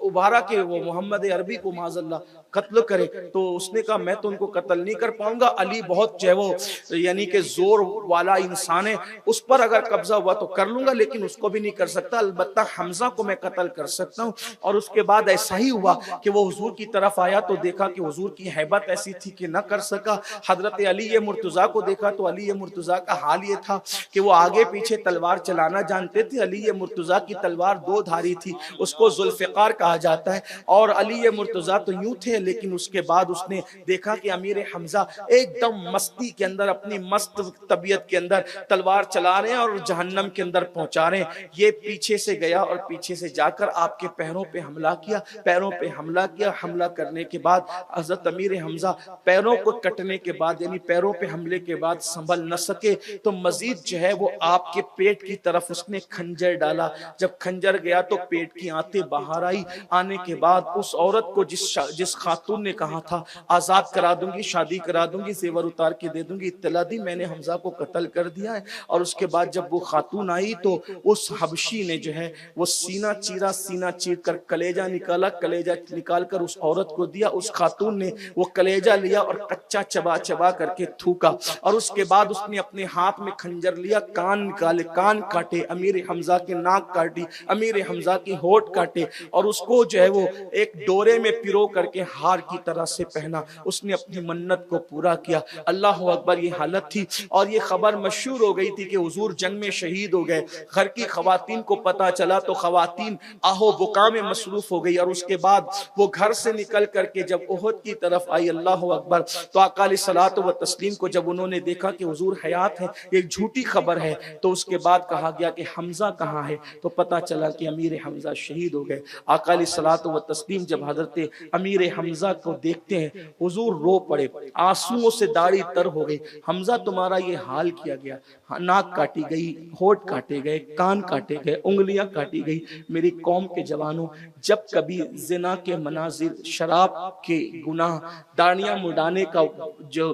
उबारा के वो मोहम्मद अरबी को माज़अल्लाह कत्ल करे, तो उसने कहा मैं तो उनको कत्ल नहीं कर पाऊंगा। अली बहुत जो है वो यानी कि जोर वाला इंसान है, उस पर अगर कब्जा हुआ तो कर लूंगा, लेकिन उसको भी नहीं कर सकता। अलबत्ता हमजा को मैं कत्ल कर सकता हूँ। और उसके बाद ऐसा ही हुआ कि वो हुजूर की तरफ आया तो देखा कि हुजूर की हैबत ऐसी थी कि न कर सका। हजरत अली मुर्तजा को देखा तो अली मुर्तजा का हाल ये था कि वो आगे पीछे तलवार चलाना जानते थे। अली मुर्तजा की तलवार दो धारी थी, उसको जुल्फिकार कहा जाता है। और अली मुर्तजा तो यूं थे, लेकिन उसके बाद उसने देखा कि अमीर हमजा एकदम मस्ती के अंदर, अपनी मस्त तबीयत के अंदर तलवार चला रहे हैं और जहन्नम के अंदर पहुंचा रहे हैं। ये पीछे से गया और पीछे से जाकर आपके पैरों पे हमला किया, पैरों पे हमला किया। हमला करने के बाद हजरत अमीर हमजा पैरों को कटने के बाद, यानी पैरों पे हमले के बाद संभल न सके तो मजीद जो है वो आपके पेट की तरफ उसने खंजर डाला। जब खंजर गया तो पेट की आंतें बाहर आई। आने के बाद उस औरत को जिस खातून ने कहा था आजाद करा दूंगी, शादी करा दूंगी, जेवर उतार के दे दूंगी, इत्तला दी मैंने हमजा को कत्ल कर दिया है। और उसके बाद जब वो खातून आई तो उस हबशी ने जो है वो सीना चीरा, सीना चीर कर कलेजा निकाला, कलेजा निकाल कर उस औरत को दिया। उस खातून ने वो कलेजा लिया और कच्चा चबा चबा करके थूका। और उसके बाद उसने अपने हाथ में खंजर लिया, कान निकाले, कान काटे, अमीर हमजा की नाक काटी, अमीर हमजा की होठ काटे और उसको जो है वो एक डोरे में पिरो करके हार की तरह से पहना। उसने अपनी मन्नत को पूरा किया। अल्लाह अकबर, ये हालत थी। और ये खबर मशहूर हो गई थी कि हुजूर जंग में शहीद हो गए। घर की खवातीन को पता चला तो खवातीन आहो बुका में मसरूफ हो गई। और उसके बाद वो घर से निकल करके जब ओहद की तरफ आई, अल्लाह अकबर, तो आका अलैहिस्सलात व तस्लीम को जब उन्होंने देखा कि हुजूर हयात है, एक झूठी खबर है, तो उसके बाद कहा गया कि हमजा कहाँ है, तो पता चला कि अमीर हमजा शहीद हो गए। आका अलैहिस्सलात व तस्लीम जब हजरत अमीर हमजा को देखते हैं, हुजूर रो पड़े, आंसुओं से दाढ़ी तर हो गई। हमजा तुम्हारा ये हाल किया गया, नाक काटी गई, होठ काटे गए, कान काटे गए, उंगलियां काटी गई। मेरी कौम के जवानों, जब कभी जिना के मनाजिर, शराब के गुनाह, दाढ़ियां मुड़ाने का जो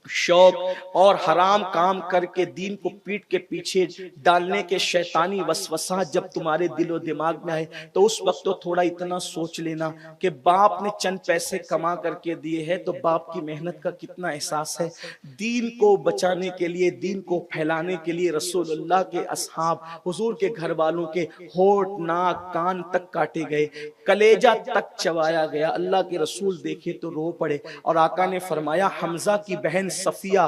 शौक और हराम काम करके दीन को पीठ के पीछे डालने के शैतानी वसवसा जब तुम्हारे दिलो दिमाग में आए, तो उस वक्त तो थोड़ा इतना सोच लेना कि बाप ने चंद पैसे कमा करके दिए हैं तो बाप की मेहनत का कितना एहसास है। दीन को बचाने के लिए, दीन को फैलाने के लिए रसूलुल्लाह के असहाब, हुजूर के घर वालों के होठ, नाक, कान तक काटे गए, कलेजा तक चबाया गया। अल्लाह के रसूल देखे तो रो पड़े। और आका ने फरमाया हमजा की बहन सफिया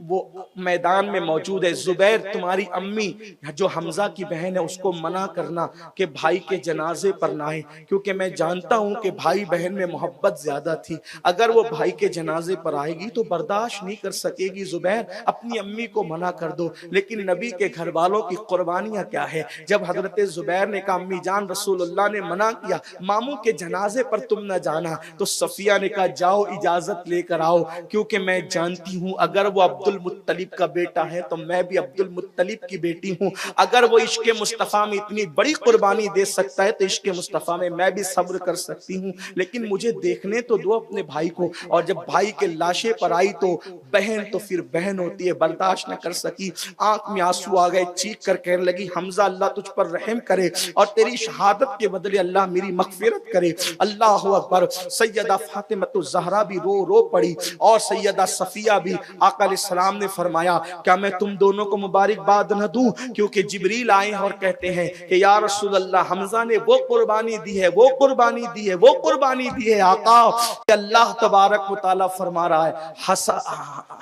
वो मैदान में मौजूद है। जुबैर तुम्हारी अम्मी जो हमजा की बहन है उसको मना करना कि भाई के जनाजे पर ना आए, क्योंकि मैं जानता हूं कि भाई बहन में मोहब्बत ज्यादा थी। अगर वो भाई के जनाजे पर आएगी तो बर्दाश्त नहीं कर सकेगी। जुबैर अपनी अम्मी को मना कर दो। लेकिन नबी के घर वालों की कुर्बानियां क्या है। जब हजरत जुबैर ने कहा अम्मी जान रसूलुल्लाह ने मना किया, मामू के जनाजे पर तुम न जाना, तो सफिया ने कहा जाओ इजाजत लेकर आओ, क्योंकि मैं जानती हूं अगर वो अब्दुल मुत्तलिब का बेटा है तो मैं भी अब्दुल मुत्तलिब की बेटी हूं। अगर वो इश्क मुस्तफा में इतनी बड़ी कुर्बानी दे सकता है तो इश्क मुस्तफा में मैं भी सब्र कर सकती हूं। लेकिन मुझे देखने तो दो अपने भाई को। और जब भाई के लाशे पर आई तो बहन तो फिर बहन होती है, बर्दाश्त न कर सकी, आंख में आंसू आ गए, चीख कर कहने लगी हमजा अल्लाह तुझ पर रहम करे और तेरी शहादत के बदले अल्लाह मेरी मगफिरत करे। अल्लाह अकबर। सैयदा फातिमा ज़हरा भी रो रो पड़ी और सैयदा सफिया भी। आका अलैहिस्सलाम ने फरमाया क्या मैं तुम दोनों को मुबारकबाद न दूं, क्योंकि जिब्रील आए हैं और कहते हैं कि या रसूल अल्लाह हमजा ने वो कुर्बानी दी है, वो कुर्बानी दी है, वो कुर्बानी दी है। आका अल्लाह तबारक व तआला फरमा रहा है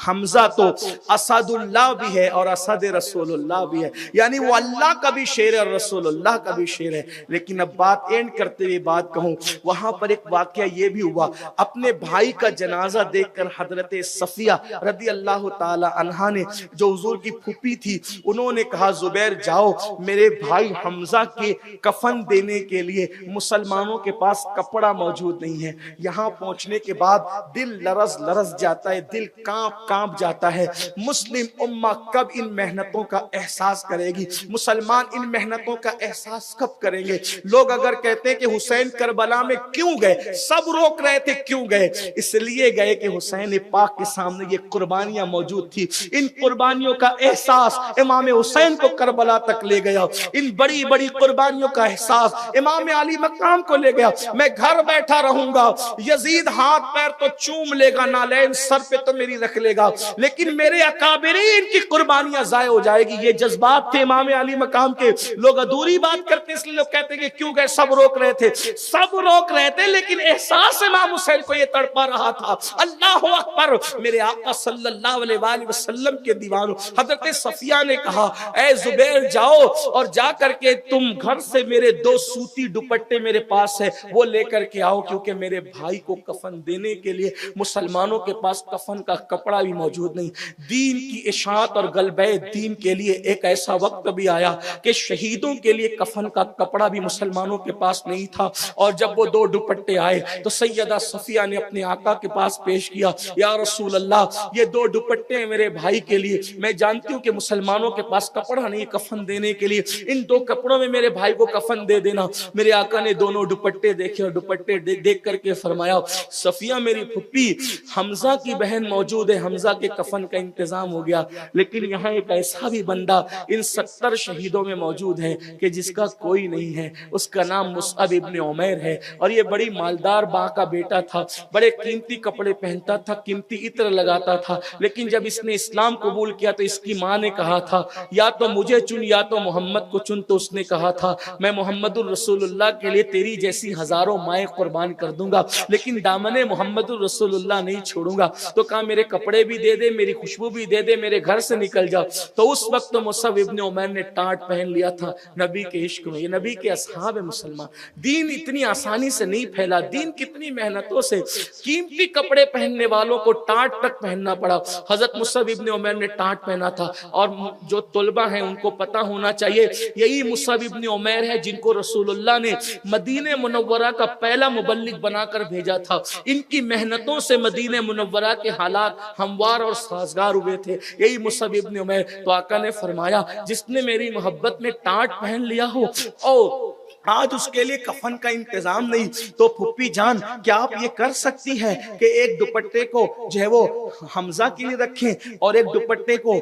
हमजा तो असदुल्लाह भी है और असद रसूलुल्लाह भी है, यानी वो अल्लाह का भी शेर है और रसूलुल्लाह का भी शेर है। लेकिन अब बात एंड करते हुए बात कहूं, वहां पर एक वाकया ये भी हुआ, अपने भाई का जनाजा देखकर हजरत सफिया रदी अल्लाह ताला अन्हा ने, जो हुजूर की फूफी थी, उन्होंने कहा जुबैर जाओ मेरे भाई हमजा के कफन देने के लिए, मुसलमानों के पास कपड़ा मौजूद नहीं है। यहाँ पहुंचने के बाद दिल लरज लरज जाता है, दिल कांप कांप जाता है। मुस्लिम उम्मा कब इन मेहनतों का एहसास करेगी, मुसलमान इन मेहनतों का एहसास कब करेंगे। लोग अगर कहते हैं कि हुसैन करबला में क्यों गए, सब रोक रहे थे, क्यों गए? इसलिए गए कि हुसैन पाक के सामने ये कुर्बानियां मौजूद थी। इन कुर्बानियों का एहसास इमाम हुसैन को करबला तक ले गया। इन बड़ी बड़ी कुर्बानियों का एहसास इमाम अली मकाम को ले गया। मैं घर बैठा रहूंगा, यजीद हाथ पैर तो चूम लेगा, नालैन सर पे तो मेरी रख लेगा, लेकिन मेरे अकाबिरीन की कुर्बानियां जाया हो जाएगी। ये जज्बात थे इमाम अली मकाम के। लोग अधूरी बात करते इसलिए लोग कहते हैं कि क्यों गए, सब रोक रहे थे, सब रोक रहे थे, लेकिन एहसास इमाम हुसैन को ये तड़पा रहा था। अल्लाहु अकबर। मेरे आका सल्लल्लाहु अलैहि वसल्लम के दीवानों, हजरत सफिया ने कहा ऐ जुबैर जाओ और जा करके तुम घर से मेरे 2 सूती दुपट्टे मेरे पास है वो लेकर के आओ, क्योंकि मेरे भाई को कफन देने के लिए मुसलमानों के पास कफन का कपड़ा भी मौजूद नहीं। दीन की इशाअत और गलबे दीन के लिए एक ऐसा वक्त भी आया कि शहीदों के लिए कफन का कपड़ा भी मुसलमानों के पास नहीं था। और जब वो 2 दुपट्टे आए तो सैयदा सफिया ने अपने आका के पास पेश किया, या रसूल अल्लाह ये 2 दुपट्टे हैं मेरे भाई के लिए, मैं जानती हूँ कि मुसलमानों के पास कपड़ा नहीं कफन देने के लिए, इन 2 कपड़ों में मेरे भाई को कफन दे देना। मेरे आका ने दोनों दुपट्टे देखे और दुपट्टे देख करके फरमाया सफिया मेरी फुप्पी, हमजा की बहन मौजूद है, हमजा के कफन का इंतजाम हो गया, लेकिन यहाँ एक ऐसा भी बंदा इन 70 शहीदों में मौजूद है कि जिसका कोई नहीं है, उसका नाम मुसअब इब्न उमैर है। और ये बड़ी मालदार बा का बेटा था, बड़े कीमती कपड़े पहनता था, कीमती इत्र लगाता था, लेकिन जब इसने इस्लाम कबूल किया तो इसकी माँ ने कहा था या तो मुझे चुन या तो मोहम्मद को चुन। तो उसने कहा था मैं मोहम्मदुर रसूलुल्लाह के लिए तेरी जैसी हजारों माएँ कुर्बान कर दूंगा, लेकिन दामने मोहम्मदुर रसूलुल्लाह नहीं छोड़ूंगा। तो कहा मेरे कपड़े भी दे दे, मेरी खुशबू भी दे दे, मेरे घर से निकल जाओ। तो उस वक्त तो मुसअब इब्न उमैर ने टाट पहन लिया था नबी के इश्क में। ये नबी के असहाब है मुसलमान। दीन इतनी आसानी से नहीं फैला, दीन कितनी मेहनतों से, कीमती कपड़े पहनने वालों को टाट तक पहनना पड़ा। हजरत मुसअब इब्न उमैर ने टाट पहना था। और जो तुलबा हैं उनको पता होना चाहिए, यही मुसअब इब्न उमैर है जिनको रसूलुल्लाह ने मदीने मुनव्वरा का पहला मुबल्लिग बनाकर भेजा था। इनकी मेहनतों से मदीने मुनव्वरा के हालात हमवार और साजगार हुए थे, यही मुसअब इब्न उमैर। तो आका ने फरमाया जिसने मेरी मोहब्बत में टाट पहन लिया हो और आज उसके लिए कफन का इंतजाम नहीं, तो फुप्पी जान क्या आप ये कर सकती हैं कि एक दुपट्टे को जो है वो हमजा के लिए रखें और एक दुपट्टे को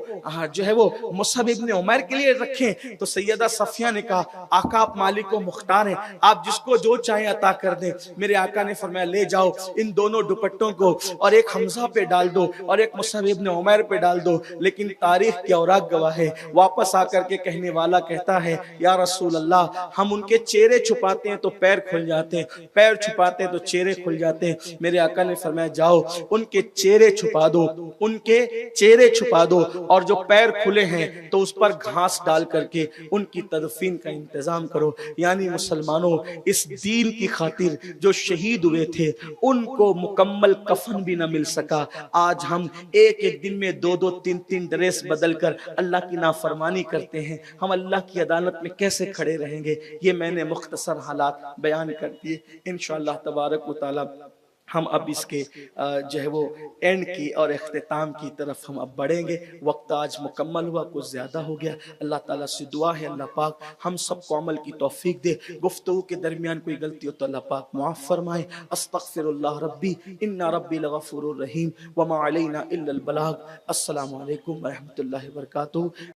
जो है वो मुसअब इब्न उमैर के लिए रखें। तो सैयदा सफिया ने कहा आका आप मालिक को मुख्तार हैं, आप जिसको जो चाहे अता कर दें। मेरे आका ने फरमाया ले जाओ इन दोनों दुपट्टों को और एक हमजा पे डाल दो और एक मुसअब इब्न उमैर पे डाल दो। लेकिन तारीख की औराक गवाह है, वापस आकर के कहने वाला कहता है या रसूल अल्लाह हम उनके चेहरे छुपाते हैं तो पैर खुल जाते हैं, पैर छुपाते हैं तो चेहरे खुल जाते हैं। मेरे आका ने फरमाया जाओ उनके चेहरे छुपा दो, उनके चेहरे छुपा दो और जो पैर खुले हैं तो उस पर घास डाल करके उनकी तदफीन का इंतजाम करो। यानी मुसलमानों इस दीन की खातिर जो शहीद हुए थे उनको मुकम्मल कफन भी न मिल सका। आज हम एक एक दिन में 2-2 3-3 ड्रेस बदल कर अल्लाह की नाफरमानी करते हैं। हम अल्लाह की अदालत में कैसे खड़े रहेंगे? ये मैंने मुख्तसर हालात बयान कर दिए। इंशाअल्लाह तबारक व तआला हम अब इसके जो है वो एंड की और इख्तिताम की तरफ हम अब बढ़ेंगे। वक्त आज मुकम्मल हुआ, कुछ ज़्यादा हो गया। अल्लाह ताला से दुआ है अल्लाह पाक हम सबको अमल की तौफीक दे। गुफ्तगू के दरमियान कोई गलती हो तो अल्लाह पाक माफ़ फरमाए। अस्तगफिरुल्लाह रब्बी इन्ना रब्बी लगफूरुर रहीम व मा अलैना इल्लल बलाग। अस्सलामु अलैकुम व रहमतुल्लाहि व बरकातुहू।